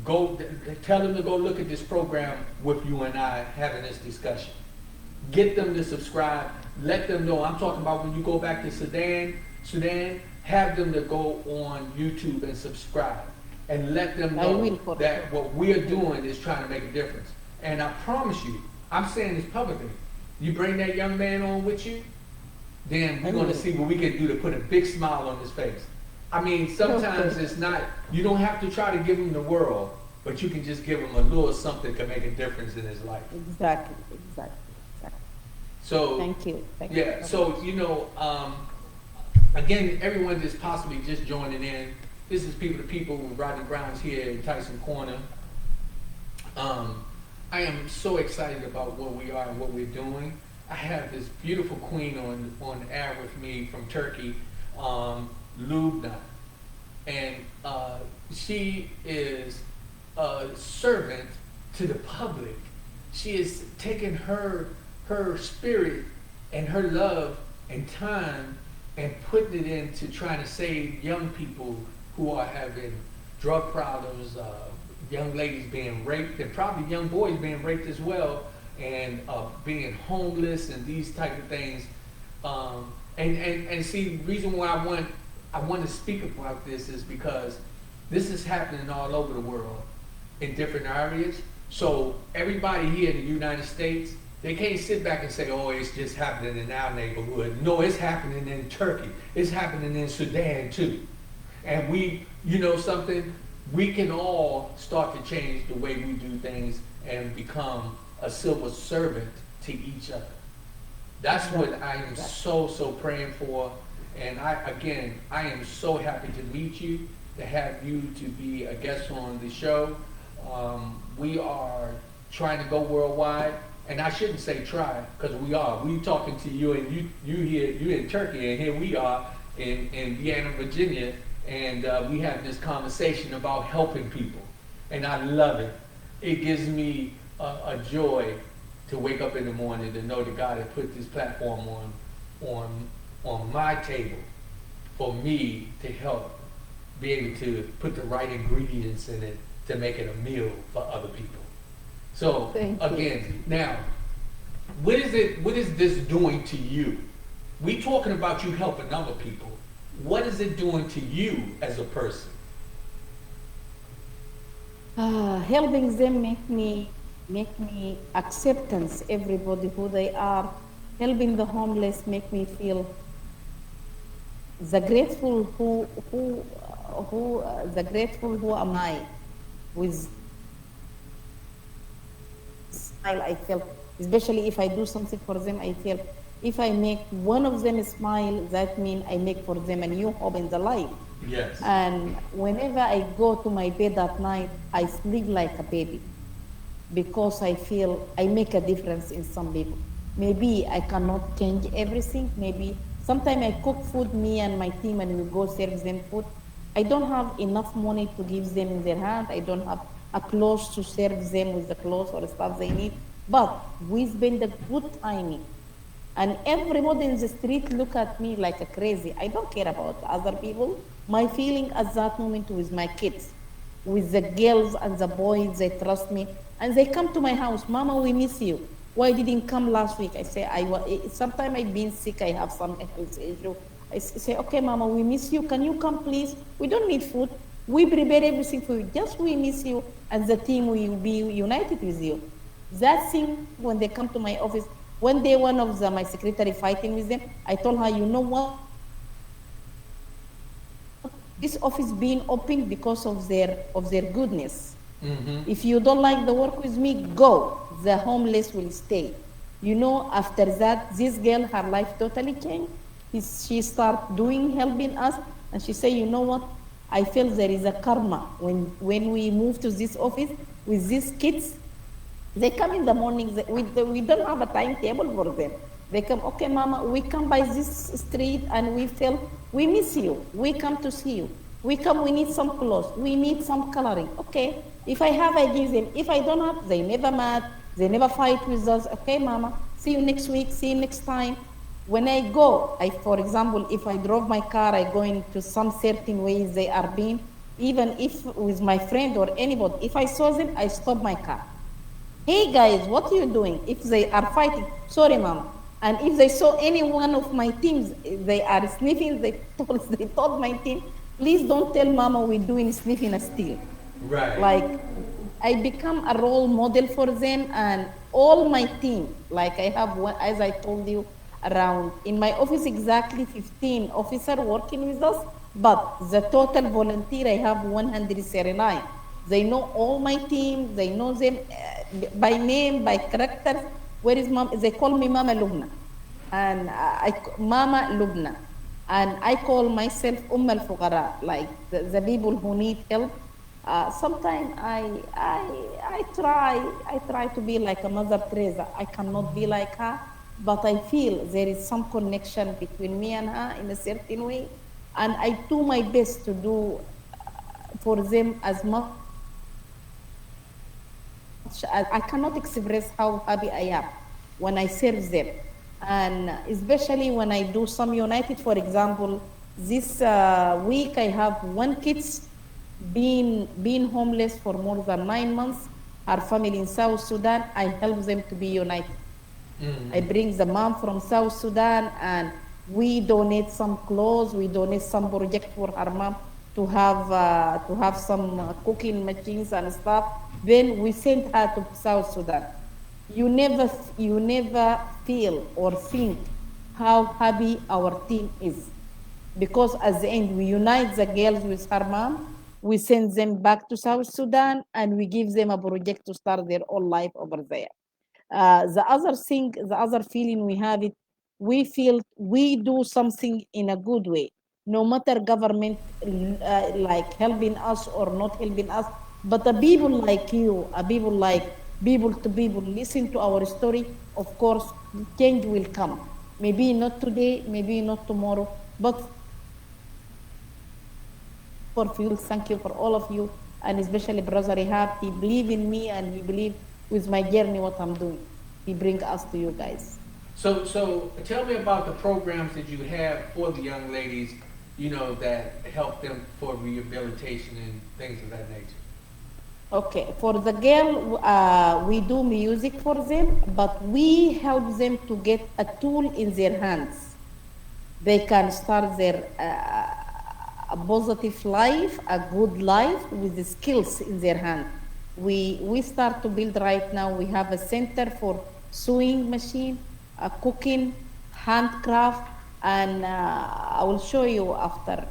tell them to go look at this program with you and I having this discussion. Get them to subscribe. Let them know. I'm talking about when you go back to Sudan, have them to go on YouTube and subscribe. And let them know that what we're doing is trying to make a difference. And I promise you, I'm saying this publicly, you bring that young man on with you, then we're going to see what we can do to put a big smile on his face. I mean, sometimes it's not, you don't have to try to give him the world, but you can just give him a little something that can make a difference in his life. Exactly. So, thank you. Yeah, so, again, everyone that's possibly just joining in, this is People to People with Rodney Brown's here in Tyson Corner. I am so excited about what we are and what we're doing. I have this beautiful queen on air with me from Turkey, Lubna, and she is a servant to the public. She is taking her spirit and her love and time and putting it into trying to save young people who are having drug problems, young ladies being raped, and probably young boys being raped as well, and being homeless and these type of things. And see, the reason why I want to speak about this is because this is happening all over the world in different areas. So everybody here in the United States, they can't sit back and say, oh, it's just happening in our neighborhood. No, it's happening in Turkey. It's happening in Sudan too. And something, we can all start to change the way we do things and become a civil servant to each other. That's what I am so praying for. And I am so happy to meet you, to have you to be a guest on the show. We are trying to go worldwide. And I shouldn't say try, because we are. We talking to you, and you here, you in Turkey, and here we are in Vienna, Virginia, and we have this conversation about helping people, and I love it. It gives me a joy to wake up in the morning to know that God has put this platform on my table for me to help be able to put the right ingredients in it to make it a meal for other people. So again, now, what is this doing to you? We talking about you helping other people. What is it doing to you as a person? Helping them make me acceptance everybody who they are. Helping the homeless make me feel the grateful who am I with smile I feel, especially if I do something for them, I feel if I make one of them smile, that means I make for them a new hope in the life. Yes. And whenever I go to my bed at night, I sleep like a baby because I feel I make a difference in some people. Maybe I cannot change everything. Maybe sometimes I cook food, me and my team, and we go serve them food. I don't have enough money to give them in their hand. I don't have a clothes to serve them with the clothes or stuff they need. But we spend a good timing. And everybody in the street look at me like a crazy. I don't care about other people. My feeling at that moment with my kids, with the girls and the boys, they trust me. And they come to my house, Mama, we miss you. Why didn't come last week? I say, sometimes I've been sick, I have some health issue. I say, okay, Mama, we miss you. Can you come, please? We don't need food. We prepare everything for you. Just we miss you, and the team will be united with you. That thing, when they come to my office, one day one of my secretary fighting with them, I told her, you know what? This office being open because of their goodness. Mm-hmm. If you don't like the work with me, go. The homeless will stay. You know, after that, this girl, her life totally changed. She started helping us, and she said, you know what? I feel there is a karma. When we move to this office with these kids, they come in the morning, we don't have a timetable for them. They come, okay, Mama, we come by this street and we feel, we miss you. We come to see you. We come, we need some clothes. We need some coloring. Okay, if I have, I give them. If I don't have, they never mad. They never fight with us. Okay, Mama, see you next week, see you next time. When I go, for example, if I drove my car, I go into some certain ways they are being. even if with my friend or anybody, if I saw them, I stop my car. Hey guys, what are you doing? If they are fighting, sorry, mom. And if they saw any one of my teams, they are sniffing, they told my team, please don't tell mama we're doing sniffing still. Right. Like, I become a role model for them and all my team. Like I have one, as I told you, around in my office exactly 15 officer working with us, but the total volunteer I have 139. They know all my team. They know them by name, by characters. Where is mom? They call me Mama Lubna, and Mama Lubna, and I call myself Al Fuqara, like the people who need help. Sometimes I try to be like a Mother Teresa. I cannot be like her, but I feel there is some connection between me and her in a certain way, and I do my best to do for them as much as I cannot express how happy I am when I serve them, and especially when I do some United. For example, this week I have one kids being homeless for more than 9 months. Our family in South Sudan, I help them to be united. I bring the mom from South Sudan and we donate some clothes, we donate some project for her mom to have some cooking machines and stuff. Then we send her to South Sudan. You never feel or think how happy our team is, because at the end we unite the girls with her mom, we send them back to South Sudan, and we give them a project to start their own life over there. The other thing, the other feeling we have it, we feel we do something in a good way, no matter government like helping us or not helping us, but the people like you, a people like people to people listen to our story, of course, change will come. Maybe not today, maybe not tomorrow, but for fuel. Thank you for all of you, and especially Brother Rehab. He believe in me and he believe with my journey what I'm doing. He bring us to you guys. So tell me about the programs that you have for the young ladies, that help them for rehabilitation and things of that nature. Okay, for the girl, we do music for them, but we help them to get a tool in their hands. They can start their a positive life, a good life with the skills in their hand. We start to build right now. We have a center for sewing machine, cooking, handcraft, and I will show you after a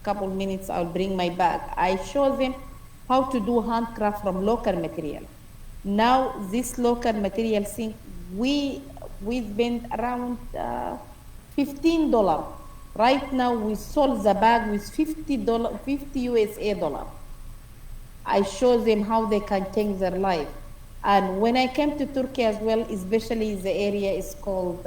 couple minutes. I'll bring my bag. I show them how to do handcraft from local material. Now this local material thing, we spend around $15. Right now we sold the bag with $50, 50 USA dollar. I show them how they can change their life. And when I came to Turkey as well, especially the area is called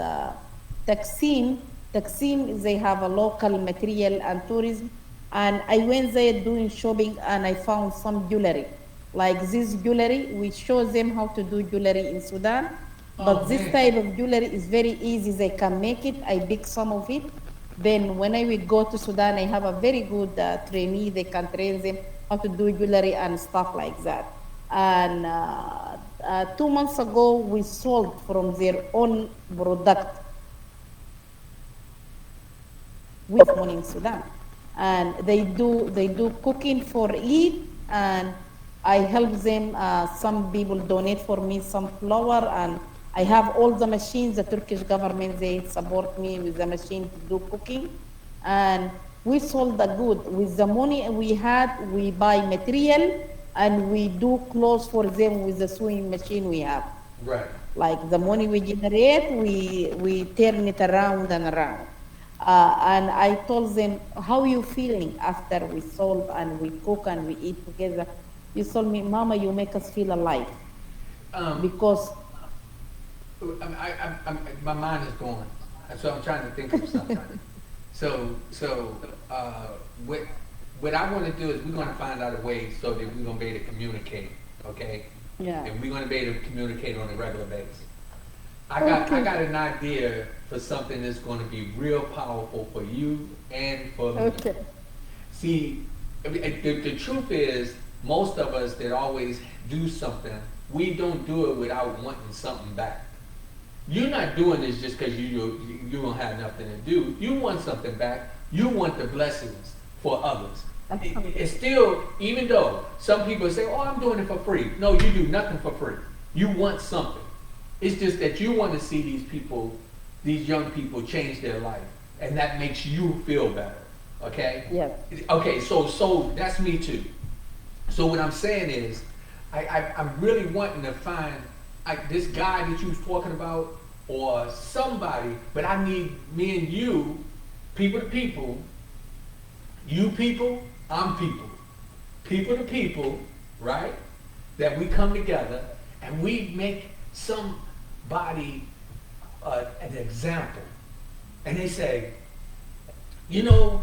Taksim. Taksim, they have a local material and tourism. And I went there doing shopping and I found some jewelry. Like this jewelry, we show them how to do jewelry in Sudan. But this type of jewelry is very easy. They can make it. I pick some of it. Then when I will go to Sudan, I have a very good trainee. They can train them how to do jewelry and stuff like that. And 2 months ago, we sold from their own product with money in Sudan. And they do cooking for Eid, and I help them. Some people donate for me some flour, and I have all the machines. The Turkish government, they support me with the machine to do cooking, and we sold the good. With the money we had, we buy material and we do clothes for them with the sewing machine we have. Right. Like the money we generate, we turn it around and around. And I told them, how you feeling after we sold and we cook and we eat together? You told me, Mama, you make us feel alive. Because my mind is going, so I'm trying to think of something. What I want to do is we're going to find out a way so that we're going to be able to communicate, okay? Yeah. And we're going to be able to communicate on a regular basis. I got an idea for something that's going to be real powerful for you and for me. Okay. See, I mean, the truth is, most of us that always do something, we don't do it without wanting something back. You're not doing this just because you don't have nothing to do. You want something back. You want the blessings for others. It's still, even though some people say, oh, I'm doing it for free. No, you do nothing for free. You want something. It's just that you want to see these people, these young people change their life. And that makes you feel better. Okay? Yeah. Okay, so that's me too. So what I'm saying is, I'm really wanting to find this guy that you was talking about, or somebody, but I need me and you, people to people, you people, I'm people to people, right? That we come together and we make somebody an example. And they say, you know,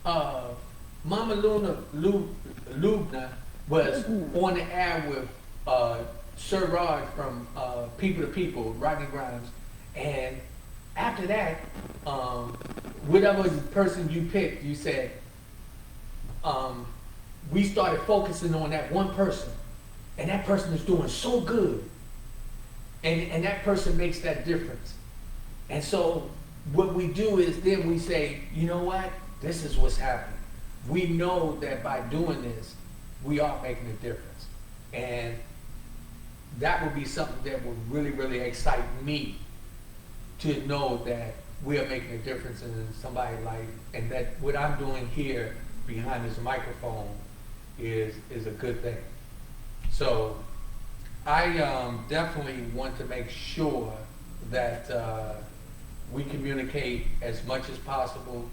Mama Lubna was on the air with Sir Rod from People to People, Rodney Grimes, and after that, whatever person you picked, you said, we started focusing on that one person, and that person is doing so good, and that person makes that difference. And so what we do is then we say, you know what, this is what's happening. We know that by doing this, we are making a difference. And that would be something that would really, really excite me, to know that we are making a difference in somebody's life, and that what I'm doing here behind this microphone is a good thing. So I definitely want to make sure that we communicate as much as possible,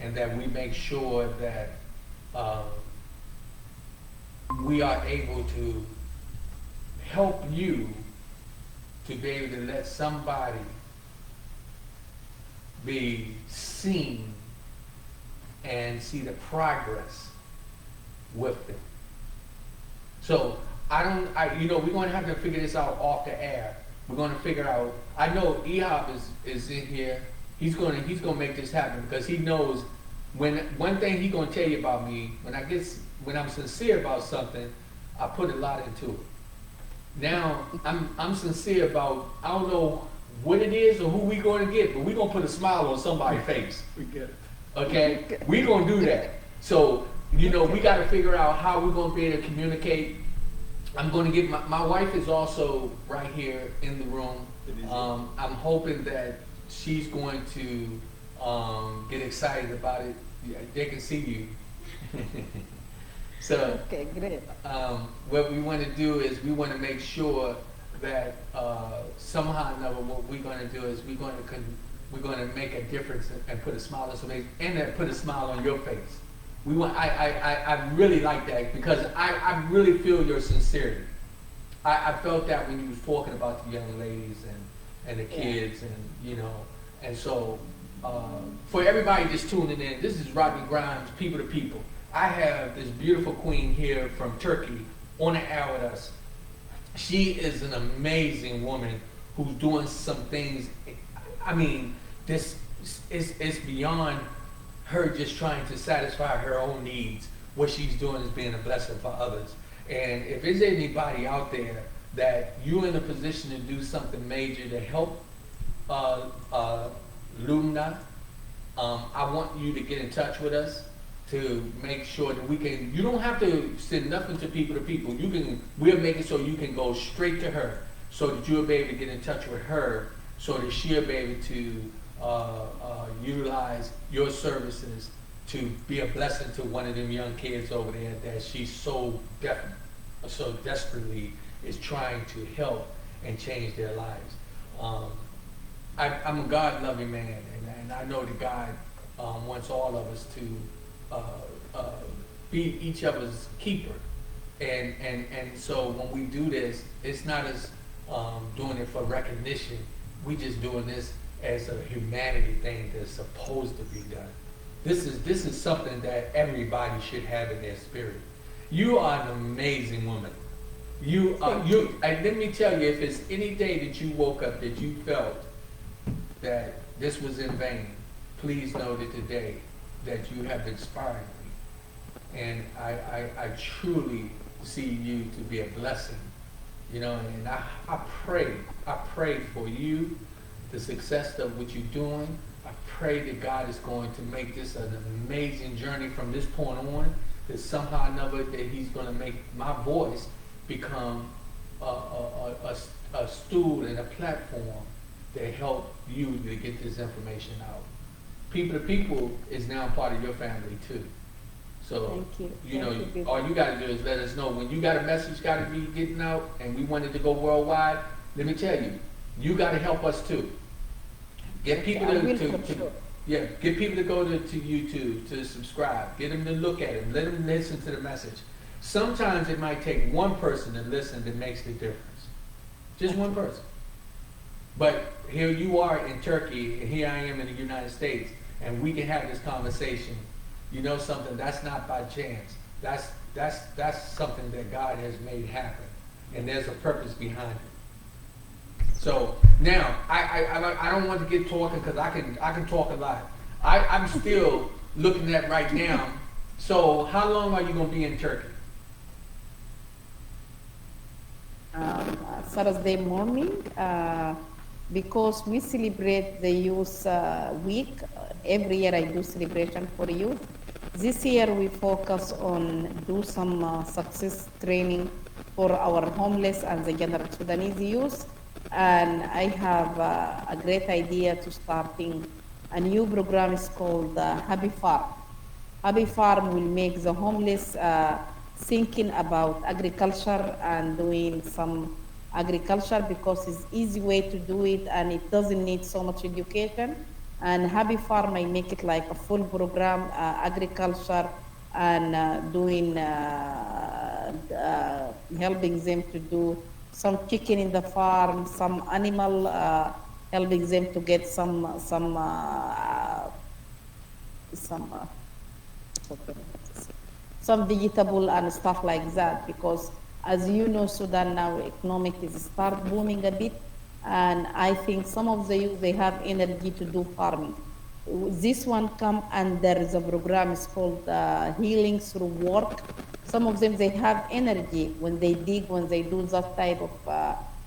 and that we make sure that we are able to help you to be able to let somebody be seen and see the progress with them. So we're going to have to figure this out off the air. We're going to figure out, I know Ehab is in here. He's going to make this happen, because he knows one thing he's going to tell you about me, when I'm sincere about something, I put a lot into it. Now, I'm sincere about, I don't know what it is or who we going to get, but we're going to put a smile on somebody's face. We get it. Okay? We're going to do that. So, we got to figure out how we're going to be able to communicate. I'm going to get, my wife is also right here in the room. I'm hoping that she's going to get excited about it. Yeah, they can see you. So, Okay, great. what we want to do is we want to make sure that somehow or another, what we're going to do is we're going to make a difference and put a smile on somebody's, and put a smile on your face. I really like that, because I really feel your sincerity. I felt that when you was talking about the young ladies and the kids, and so for everybody just tuning in, this is Rodney Grimes, People to People. I have this beautiful queen here from Turkey on the air with us. She is an amazing woman who's doing some things. I mean, this is beyond her just trying to satisfy her own needs. What she's doing is being a blessing for others. And if there's anybody out there that you're in a position to do something major to help Lubna, I want you to get in touch with us to make sure that we can, you don't have to send nothing to People. We'll make it so you can go straight to her, so that you'll be able to get in touch with her, so that she'll be able to utilize your services to be a blessing to one of them young kids over there that she's so desperately is trying to help and change their lives. I'm a God-loving man, and I know that God wants all of us to be each other's keeper. And so when we do this, it's not as doing it for recognition. We just doing this as a humanity thing that's supposed to be done. This is something that everybody should have in their spirit. You are an amazing woman. And let me tell you, if it's any day that you woke up that you felt that this was in vain, please know that today that you have inspired me. And I truly see you to be a blessing, you know, and I pray for you, the success of what you're doing. I pray that God is going to make this an amazing journey from this point on, that somehow or another that he's going to make my voice become a stool and a platform that help you to get this information out. People to People is now part of your family too. So, Thank you. you know, Thank you, all you got to do is let us know when you got a message got to be getting out, and we want it to go worldwide. Let me tell you, you got to help us too. Get people I will to for sure. yeah, get people to go to YouTube to subscribe. Get them to look at it. Let them listen to the message. Sometimes it might take one person to listen that makes the difference. Just one person. But here you are in Turkey, and here I am in the United States, and we can have this conversation. You know something? That's not by chance. That's something that God has made happen, and there's a purpose behind it. So now I don't want to get talking because I can talk a lot. I'm still looking at right now. So how long are you going to be in Turkey? Thursday morning, because we celebrate the youth week. Every year I do celebration for youth. This year we focus on do some success training for our homeless and the general Sudanese youth. And I have a great idea to starting a new program. It's called Happy Farm. Happy Farm will make the homeless thinking about agriculture and doing some agriculture because it's easy way to do it and it doesn't need so much education. And Happy Farm, I make it like a full program, agriculture and doing, helping them to do some chicken in the farm, some animal, helping them to get some vegetable and stuff like that. Because as you know, Sudan now economic is start booming a bit, and I think some of the youth they have energy to do farming. This one come and there is a program is called Healing Through Work. Some of them they have energy when they dig, when they do that type of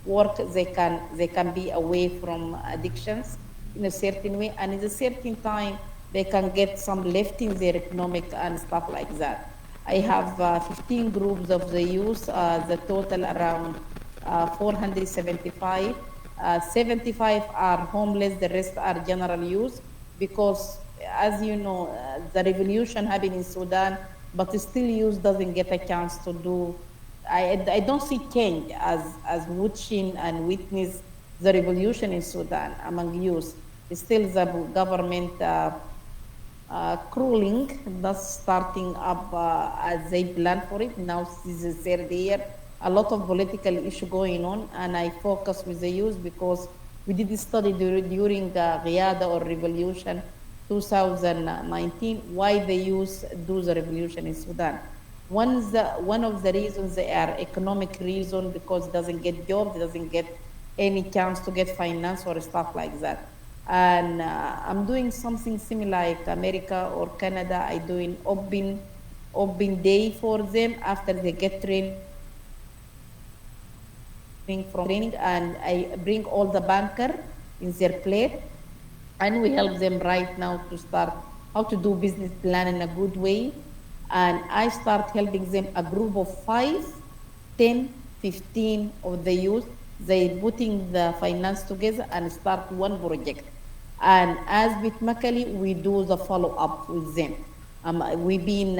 work, they can be away from addictions in a certain way, and in a certain time they can get some left in their economic and stuff like that. I have 15 groups of the youth, the total around 475. 75 are homeless, the rest are general youth, because as you know, the revolution happened in Sudan, but still youth doesn't get a chance to do. I don't see change as watching and witness the revolution in Sudan among youth. It's still the government crawling, that's starting up as they plan for it. Now this is the third year. A lot of political issue going on, and I focus with the youth because we did this study during the Riyadh or Revolution 2019, why the youth do the revolution in Sudan. One of the reasons they are economic reason because it doesn't get jobs, it doesn't get any chance to get finance or stuff like that. And I'm doing something similar like America or Canada. I doing open day for them after they get trained from training, and I bring all the banker in their plate, and we help them right now to start how to do business plan in a good way. And I start helping them a group of 5, 10, 15 of the youth. They putting the finance together and start one project. And as with Makali, we do the follow up with them. We've been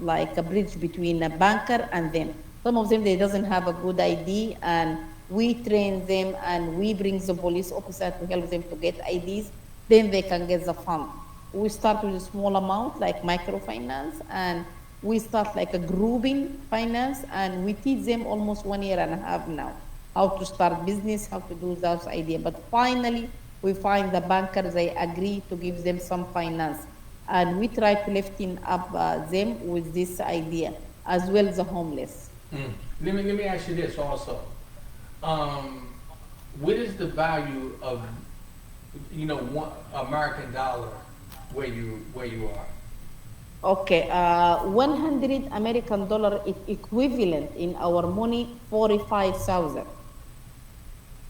like a bridge between a banker and them. Some of them, they doesn't have a good ID, and we train them and we bring the police officer to help them to get IDs, then they can get the fund. We start with a small amount like microfinance, and we start like a grouping finance, and we teach them almost 1.5 years now, how to start business, how to do those ideas. But finally, we find the bankers, they agree to give them some finance. And we try to lifting up them with this idea, as well as the homeless. Let me ask you this also. What is the value of, you know, one American dollar where you are? Okay, 100 American dollar equivalent in our money, 45,000. And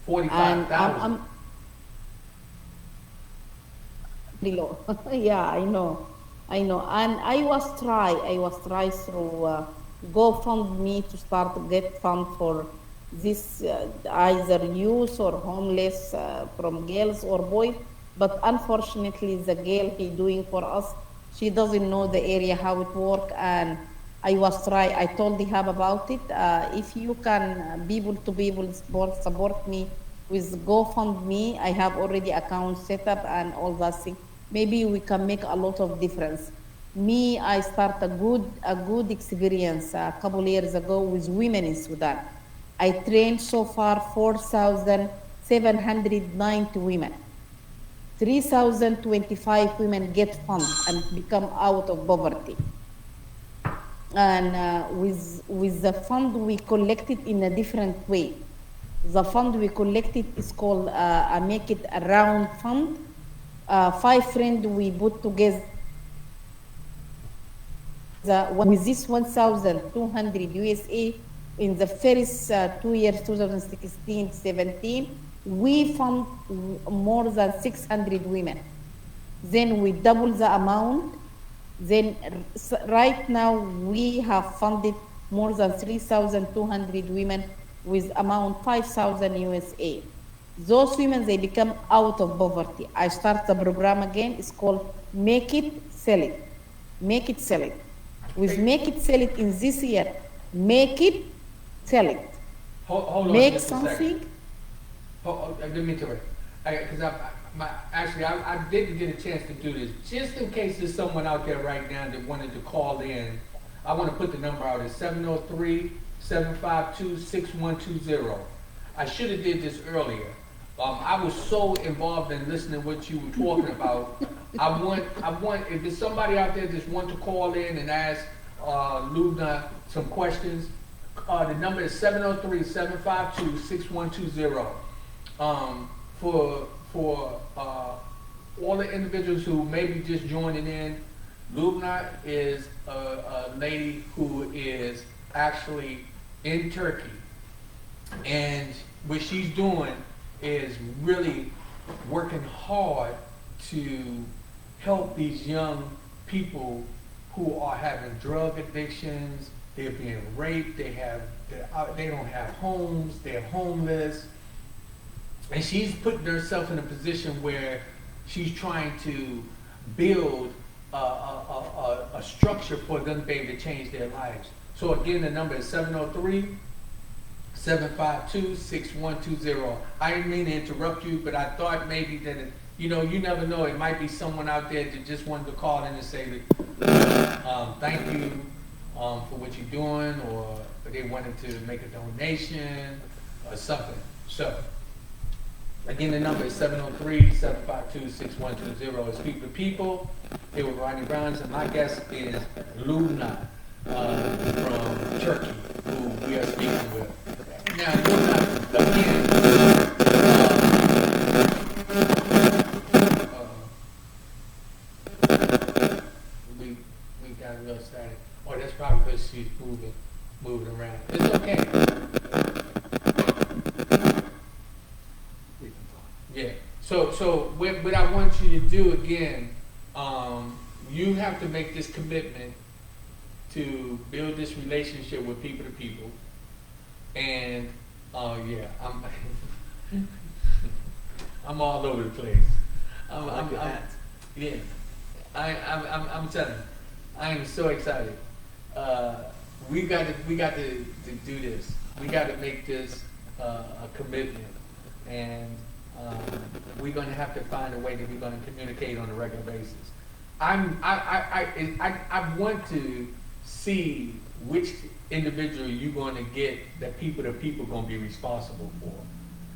45,000. I'm below. Yeah, I know. And I was try through GoFundMe to start to get fund for this either youth or homeless from girls or boys. But unfortunately, the girl he doing for us, she doesn't know the area how it work. And I told the hub about it. If you can, people support me with GoFundMe. I have already account set up and all that thing. Maybe we can make a lot of difference. Me, I start a good experience a couple years ago with women in Sudan. I trained so far 4,790 women. 3,025 women get funds and become out of poverty. And with the fund we collected in a different way. The fund we collected is called a Make It a Round Fund. 5 friends we put together with this 1,200 USA in the first 2 years, 2016, 17, we fund more than 600 women. Then we double the amount. Then right now we have funded more than 3,200 women with amount 5,000 USA. Those women, they become out of poverty. I start the program again. It's called Make It, Sell It. Make It, Sell It. With Make It, Sell It in this year, make it, sell it. Hold on Make just a something. second. Let me interrupt. Because I didn't get a chance to do this. Just in case there's someone out there right now that wanted to call in, I want to put the number out at 703-752-6120. I should have did this earlier. I was so involved in listening to what you were talking about. I want, if there's somebody out there that want to call in and ask Lubna some questions, the number is 703-752-6120. For all the individuals who may be just joining in, Lubna is a lady who is actually in Turkey, and what she's doing is really working hard to help these young people who are having drug addictions, they're being raped, they don't have homes, they're homeless. And she's putting herself in a position where she's trying to build a structure for them to be able to change their lives. So again, the number is 703-752-6120. I didn't mean to interrupt you, but I thought maybe that, you never know, it might be someone out there that just wanted to call in and say that, thank you for what you're doing, or they wanted to make a donation or something. So, again, the number is 703-752-6120. It's People to People. Here with Rodney Browns, and my guest is Lubna from Turkey, who we are speaking with. Now, Lubna, again, we got a little static. Oh, that's probably because she's moving around. It's okay. Yeah. So what I want you to do again, you have to make this commitment to build this relationship with People to People, and yeah, I'm all over the place. I'm telling you, I am so excited. We got to do this. We got to make this a commitment, and we're going to have to find a way that we're going to communicate on a regular basis. I want to see which individual you're going to get that People to People going to be responsible for.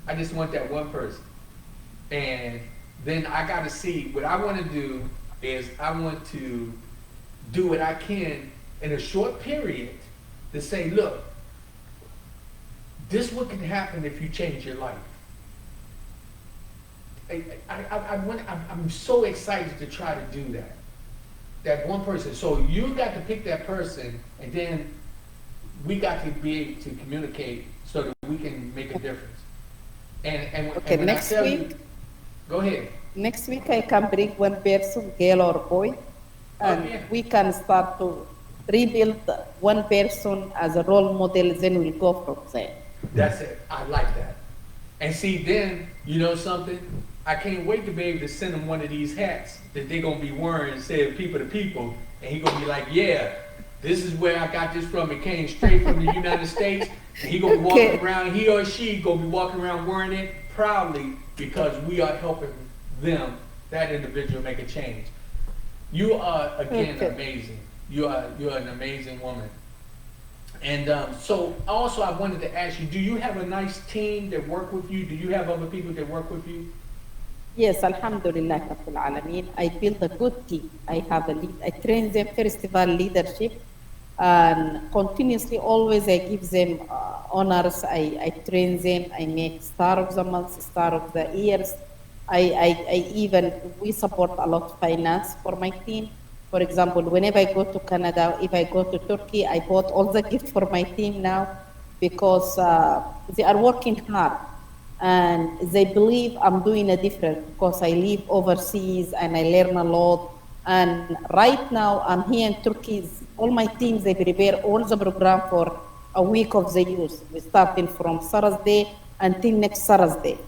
I just want that one person. And then I got to see, what I want to do is I want to do what I can in a short period to say, look, this is what can happen if you change your life. I'm so excited to try to do that. that one person. So you got to pick that person, and then we got to be able to communicate so that we can make a difference. Okay, and when I next tell week, you, go ahead. next week I can bring one person, girl or boy, and yeah. we can start to rebuild one person as a role model, then we'll go from there. That's it. I like that. And see, then, you know something? I can't wait to be able to send him one of these hats that they're going to be wearing and say people to people. And he's going to be like, yeah, this is where I got this from. It came straight from the United States. And he's going to be walking around, he or she going to be walking around wearing it proudly because we are helping them, that individual, make a change. You are, again, amazing. You're an amazing woman. And so also I wanted to ask you, do you have a nice team that work with you? Do you have other people that work with you? Yes, Alhamdulillah, Rabbil Alameen. I built a good team. I have a lead. I train them festival leadership, and continuously, always I give them honors. I train them. I make star of the month, star of the years. I even, we support a lot of finance for my team. For example, whenever I go to Canada, if I go to Turkey, I bought all the gifts for my team now because they are working hard. And they believe I'm doing a difference because I live overseas and I learn a lot. And right now I'm here in Turkey. All my teams, they prepare all the program for a week of the youth. We're starting from Thursday until next Thursday.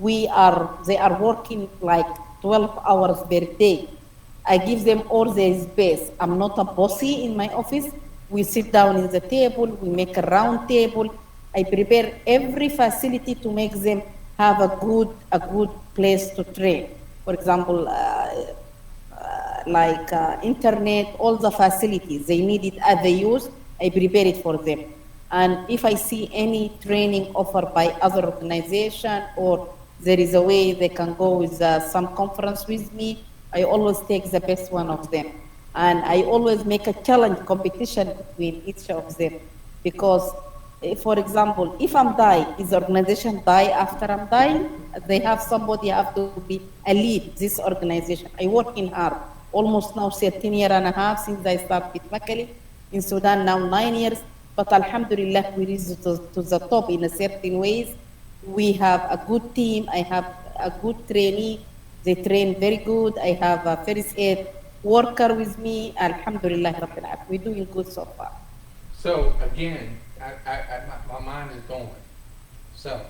They are working like 12 hours per day. I give them all their space. I'm not a bossy in my office. We sit down in the table, we make a round table. I prepare every facility to make them have a good place to train. For example, internet, all the facilities, they need it as they use, I prepare it for them. And if I see any training offered by other organization or there is a way they can go with some conference with me, I always take the best one of them. And I always make a challenge competition between each of them because for example, if I'm dying, is the organization die after I'm dying? They have somebody have to be a lead this organization. I work in hard, almost now 13 years and a half since I started Makali. In Sudan now 9 years, but Alhamdulillah we reached to the top in a certain ways. We have a good team, I have a good trainee, they train very good. I have a first aid worker with me, Alhamdulillah Rabbil Alamin. We're doing good so far. So again, my mind is going. So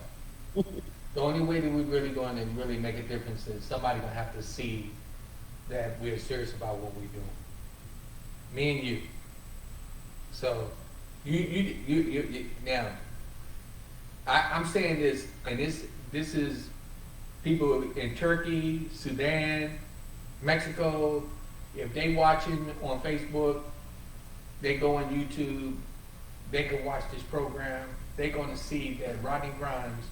the only way that we're really going to really make a difference is somebody gonna have to see that we're serious about what we're doing. Me and you. So you now. I'm saying this, and this is people in Turkey, Sudan, Mexico. If they watching on Facebook, they go on YouTube. They can watch this program. They're going to see that Rodney Grimes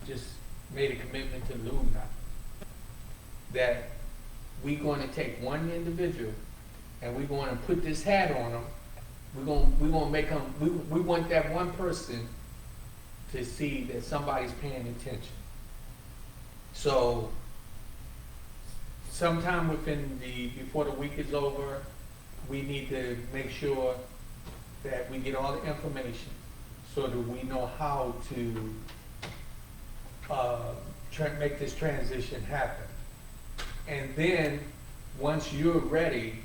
just made a commitment to Lubna. That we're going to take one individual and we're going to put this hat on them. We're going to make them. We want that one person to see that somebody's paying attention. So sometime before the week is over, we need to make sure that we get all the information so that we know how to make this transition happen. And then once you're ready,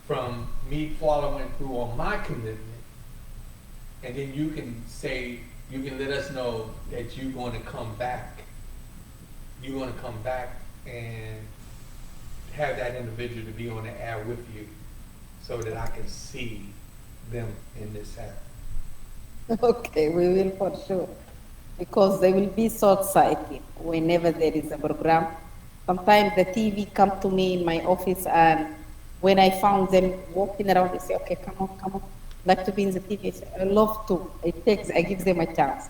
from me following through on my commitment, and then you can let us know that you're going to come back. You're going to come back and have that individual to be on the air with you so that I can see them in this happen. Okay, we will for sure. Because they will be so excited whenever there is a program. Sometimes the TV come to me in my office, and when I found them walking around, they say, okay, come on. Like to be in the TV. I love to. I give them a chance.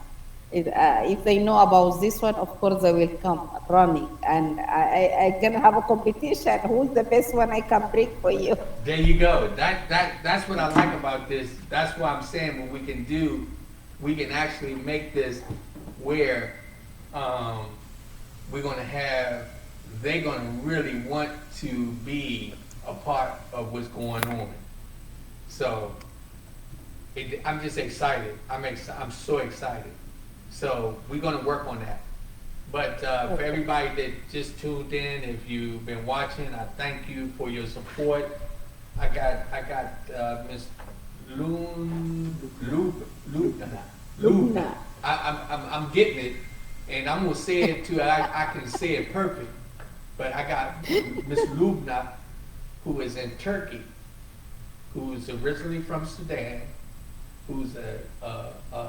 If they know about this one, of course they will come running, and I can have a competition. Who's the best one I can bring for you? There you go. That's what I like about this. That's why I'm saying what we can do. We can actually make this where they're going to really want to be a part of what's going on. So I'm just excited. I'm so excited. So we're gonna work on that. But for Okay. everybody that just tuned in, if you've been watching, I thank you for your support. I got Miss Lubna. Lubna. Lubna. I'm getting it, and I'm gonna say it too. I can say it perfect, but I got Miss Lubna, who is in Turkey, who's originally from Sudan, who's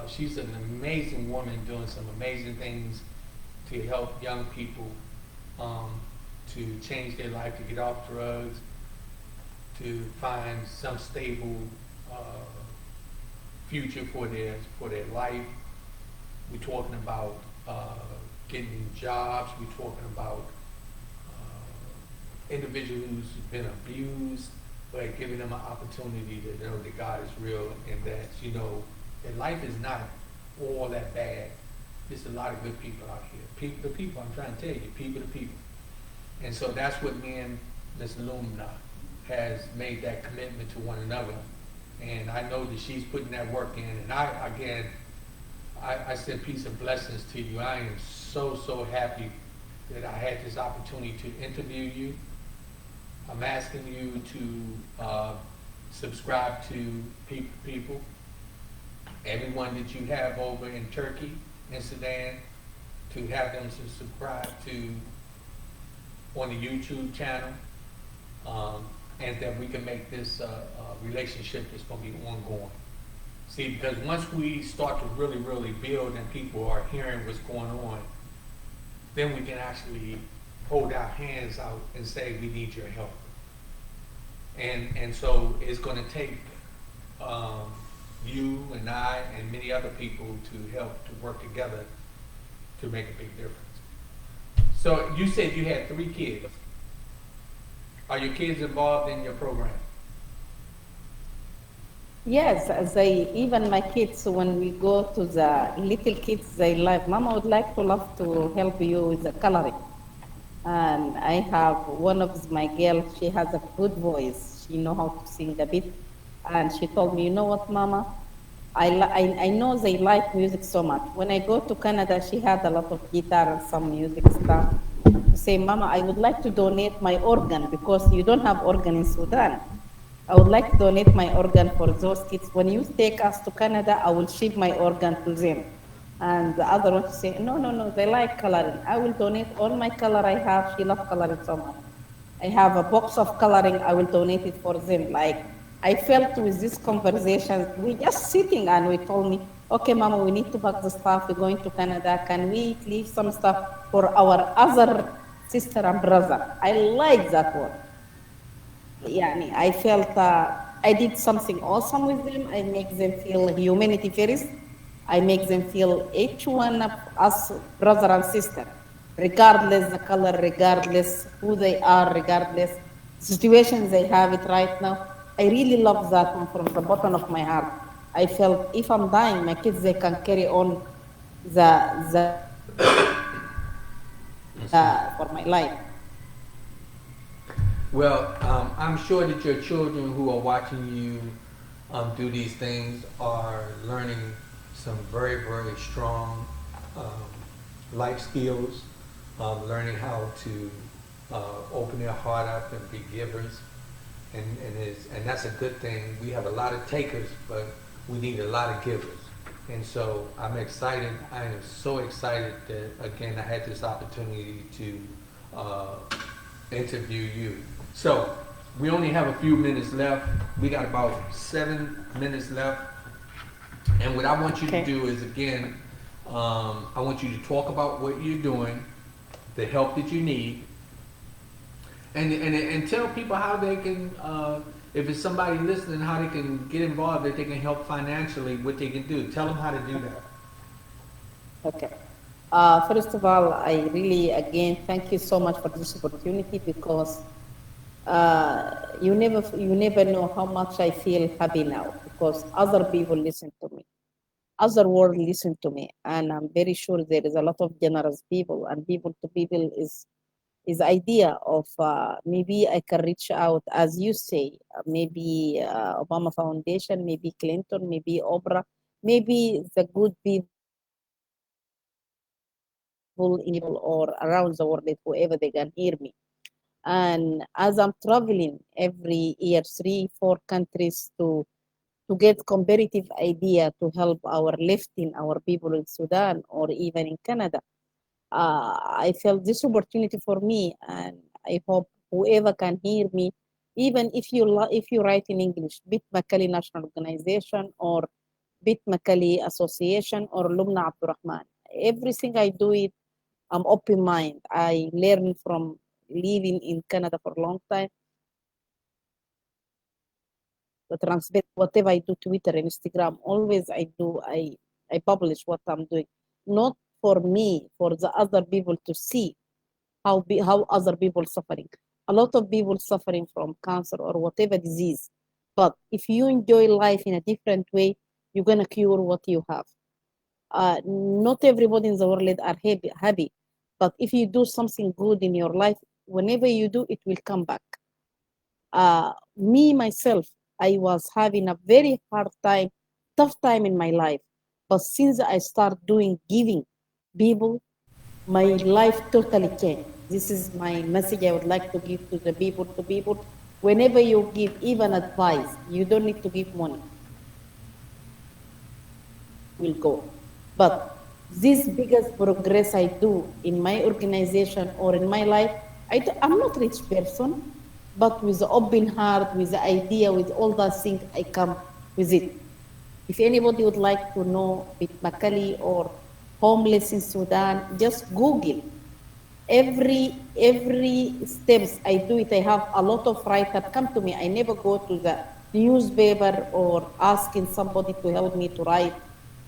she's an amazing woman doing some amazing things to help young people um, to change their life, to get off drugs, to find some stable uh, future for their life. We're talking about getting jobs. We're talking about individuals who's been abused, but giving them an opportunity to know that God is real and that, that life is not all that bad. There's a lot of good people out here. People to people, I'm trying to tell you, people to people. And so that's what me and Ms. Lumna has made that commitment to one another. And I know that she's putting that work in. And I send peace and blessings to you. I am so happy that I had this opportunity to interview you. I'm asking you to subscribe to people, everyone that you have over in Turkey and Sudan, to have them to subscribe to on the YouTube channel, and that we can make this relationship that's going to be ongoing. See, because once we start to really build and people are hearing what's going on, then we can actually hold our hands out and say, we need your help. And so it's going to take you and I and many other people to help to work together to make a big difference. So you said you had 3 kids. Are your kids involved in your program? Yes, even my kids, when we go to the little kids, they like, Mama would like to love to help you with the coloring. And I have one of my girls, she has a good voice. She know how to sing a bit. And she told me, you know what, Mama? I know they like music so much. When I go to Canada, she had a lot of guitar and some music stuff. Say, Mama, I would like to donate my organ because you don't have organ in Sudan. I would like to donate my organ for those kids. When you take us to Canada, I will ship my organ to them. And the other one say, no, they like coloring. I will donate all my color I have. She loves coloring so much. I have a box of coloring. I will donate it for them. Like, I felt with this conversation, we just sitting and we told me, okay, Mama, we need to pack the stuff. We're going to Canada. Can we leave some stuff for our other sister and brother? I like that one. يعني I felt I did something awesome with them. I make them feel humanity first. I make them feel each one of us brother and sister, regardless the color, regardless who they are, regardless situations they have it right now. I really love that one from the bottom of my heart. I felt if I'm dying, my kids they can carry on for my life. Well, I'm sure that your children who are watching you do these things are learning some very strong life skills, learning how to open their heart up and be givers, and that's a good thing. We have a lot of takers, but we need a lot of givers. And so I'm excited. I am so excited that again I had this opportunity to interview you. So we only have a few minutes left. We got about 7 minutes left. And what I want you to do is, again, I want you to talk about what you're doing, the help that you need, and tell people how they can, if it's somebody listening, how they can get involved, if they can help financially, what they can do. Tell them how to do that. Okay. First of all, I really, again, thank you so much for this opportunity because you never know how much I feel happy now because other people listen to me, other world listen to me, and I'm very sure there is a lot of generous people and people to people his idea of maybe I can reach out, as you say, maybe Obama Foundation, maybe Clinton, maybe Oprah, maybe the good people in or around the world, whoever they can hear me. And as I'm traveling every year, 3, 4 countries to get comparative idea to help our lifting our people in Sudan or even in Canada, I felt this opportunity for me, and I hope whoever can hear me, even if if you write in English, Bit Makali National Organization or Bit Makali Association or Lubna Abdelrahman, everything I do it, I'm open mind. I learn from living in Canada for a long time. The transmit whatever I do, Twitter, Instagram, always I publish what I'm doing, not for me, for the other people to see how other people suffering. A lot of people suffering from cancer or whatever disease. But if you enjoy life in a different way, you're gonna cure what you have. Not everybody in the world are happy, but if you do something good in your life, whenever you do, it will come back. Me myself, I was having a very hard time, tough time in my life. But since I start doing giving people, my life totally changed. This is my message I would like to give to the people, to people. Whenever you give even advice, you don't need to give money. Will go. But this biggest progress I do in my organization or in my life, I'm not rich person, but with the open heart, with the idea, with all those things, I come with it. If anybody would like to know Bit Makali or homeless in Sudan, just Google. Every steps I do it, I have a lot of writers come to me. I never go to the newspaper or asking somebody to help me to write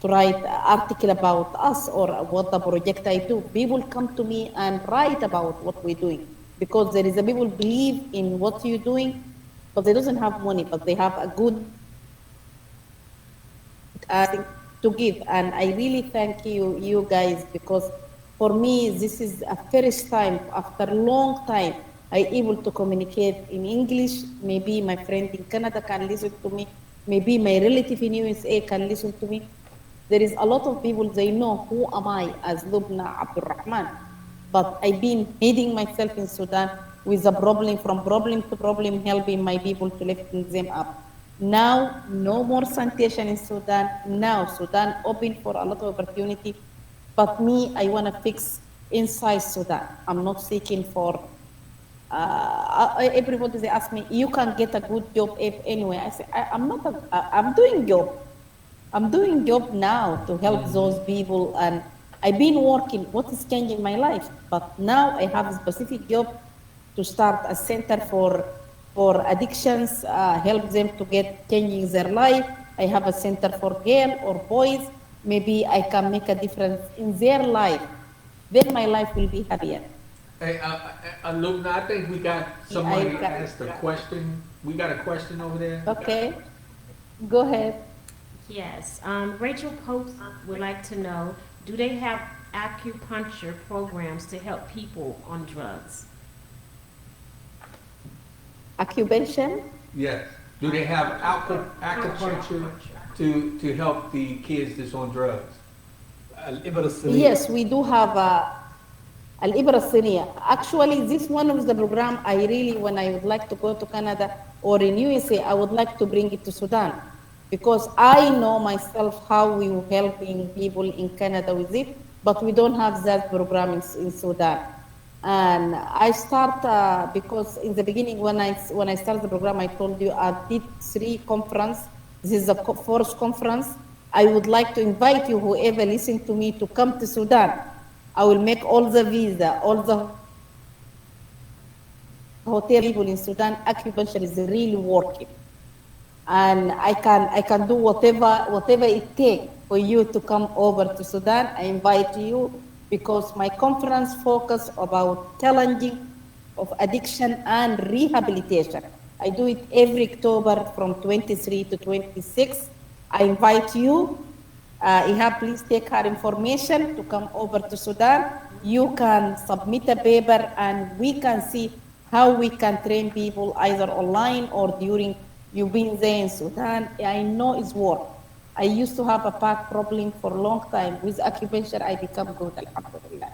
article about us or what the project I do. People come to me and write about what we're doing because there is a people believe in what you're doing, but they doesn't have money, but they have a good to give. And I really thank you guys, because for me, this is a first time after a long time I able to communicate in English. Maybe my friend in Canada can listen to me. Maybe my relative in USA can listen to me. There is a lot of people, they know who am I as Lubna Abdelrahman. But I've been hiding myself in Sudan with a problem, from problem to problem, helping my people to lift them up. Now, no more sanitation in Sudan. Now, Sudan open for a lot of opportunity. But me, I want to fix inside Sudan. I'm not seeking for, everybody, they ask me, you can get a good job anywhere. I say, I'm doing job. I'm doing job now to help those people, and I've been working. What is changing my life? But now I have a specific job to start a center for addictions, help them to get changing their life. I have a center for girls or boys. Maybe I can make a difference in their life. Then my life will be happier. Hey, Lubna, I think we got somebody asked a question. We got a question over there. Okay, go ahead. Yes, Rachel Post would like to know, do they have acupuncture programs to help people on drugs? Occupation? Yes. Do they have acupuncture to help the kids that's on drugs? Yes, we do have Al-Ibra Siniya. Actually, this one of the program I really, when I would like to go to Canada or in USA, I would like to bring it to Sudan, because I know myself how we were helping people in Canada with it, but we don't have that program in Sudan. And I start because in the beginning when I started the program, I told you I did 3 conferences. This is the 4th conference. I would like to invite you, whoever listen to me, to come to Sudan. I will make all the visa, all the hotel people in Sudan. Acupuncture is really working, and I can do whatever it takes for you to come over to Sudan. I invite you, because my conference focus about challenging of addiction and rehabilitation. I do it every October from 23 to 26. I invite you. Ihab, please take her information to come over to Sudan. you can submit a paper and we can see how we can train people either online or during you being there in Sudan. I know it's work. I used to have a back problem for a long time. With acupuncture, I become good, alhamdulillah.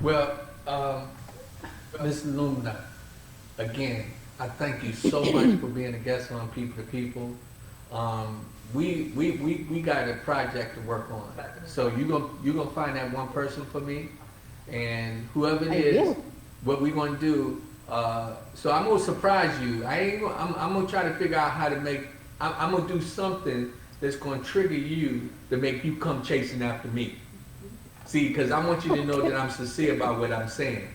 Well, Ms. Lubna, again, I thank you so much for being a guest on People to People. We got a project to work on. So you gonna find that one person for me, and whoever it is, what we gonna do. So I'm gonna surprise you. I'm gonna try to figure out how to make. I'm gonna do something that's gonna trigger you to make you come chasing after me. See, because I want you to know that I'm sincere about what I'm saying.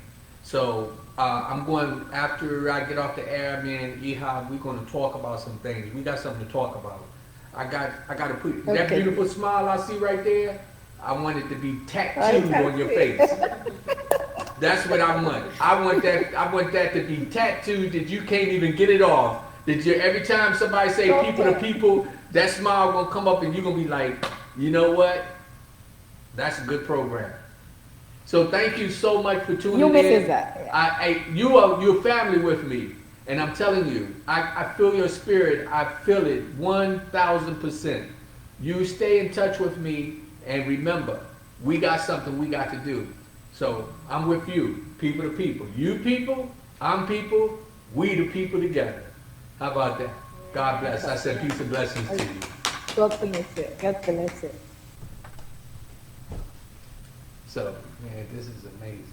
So I'm going, after I get off the air, me and Ihab, we're going to talk about some things. We got something to talk about. I got to put that beautiful smile I see right there. I want it to be tattooed on your face. That's what I want. I want that to be tattooed that you can't even get it off. That you, every time somebody say people to people, that smile gonna come up and you're gonna be like, you know what? That's a good program. So thank you so much for tuning in. You that. You're family with me, and I'm telling you, I feel your spirit. I feel it 1,000%. You stay in touch with me, and remember, we got something we got to do. So I'm with you, people to people. You people, I'm people, we the people together. How about that? God bless. I said peace and blessings to you. God bless you. God bless you. So, man, this is amazing.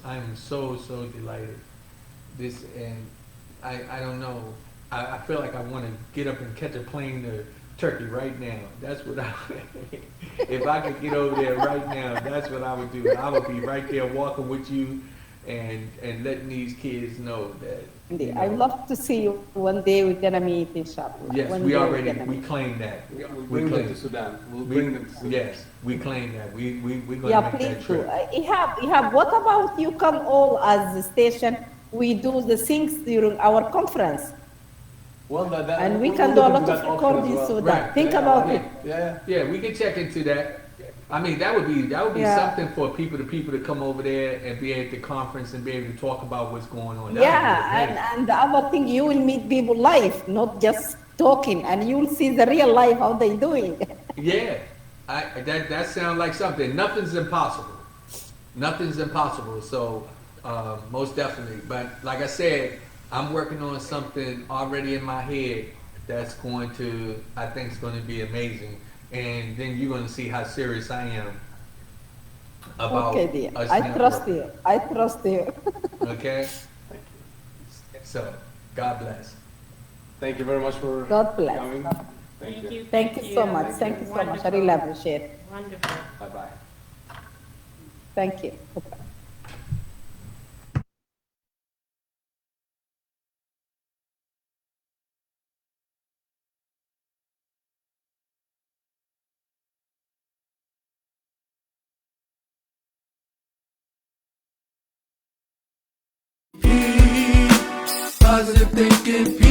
I'm so delighted. This, and I don't know. I feel like I want to get up and catch a plane to Turkey right now. That's what I. If I could get over there right now, that's what I would do. I would be right there walking with you, and letting these kids know that. You know, I'd love to see you one day. We're gonna meet, inshallah. Yes, one we claim that. We'll bring them to Sudan. We'll bring them to Sudan. Yes, we claim that. We're going Yeah, to make please that do. trip. Ihab, what about you come all as the station? We do the things during our conference. Well, And we can do a lot of recordings so that. Right. Think about it. Yeah. We can check into that. I mean, that would be something for people to come over there and be at the conference and be able to talk about what's going on. And the other thing, you will meet people live, not just talking, and you will see the real life, how they doing. Yeah, that sounds like something. Nothing's impossible. Nothing's impossible. So most definitely. But like I said, I'm working on something already in my head that's going to, I think, is going to be amazing. And then you're going to see how serious I am about dear. us I networking. trust you. I trust you. Okay? Thank you. So, God bless. Thank you very much for God bless. coming. Thank you. Thank you so much. Thank you so much. I really appreciate it. Wonderful. Bye-bye. Thank you. Bye-bye. Positive thinking.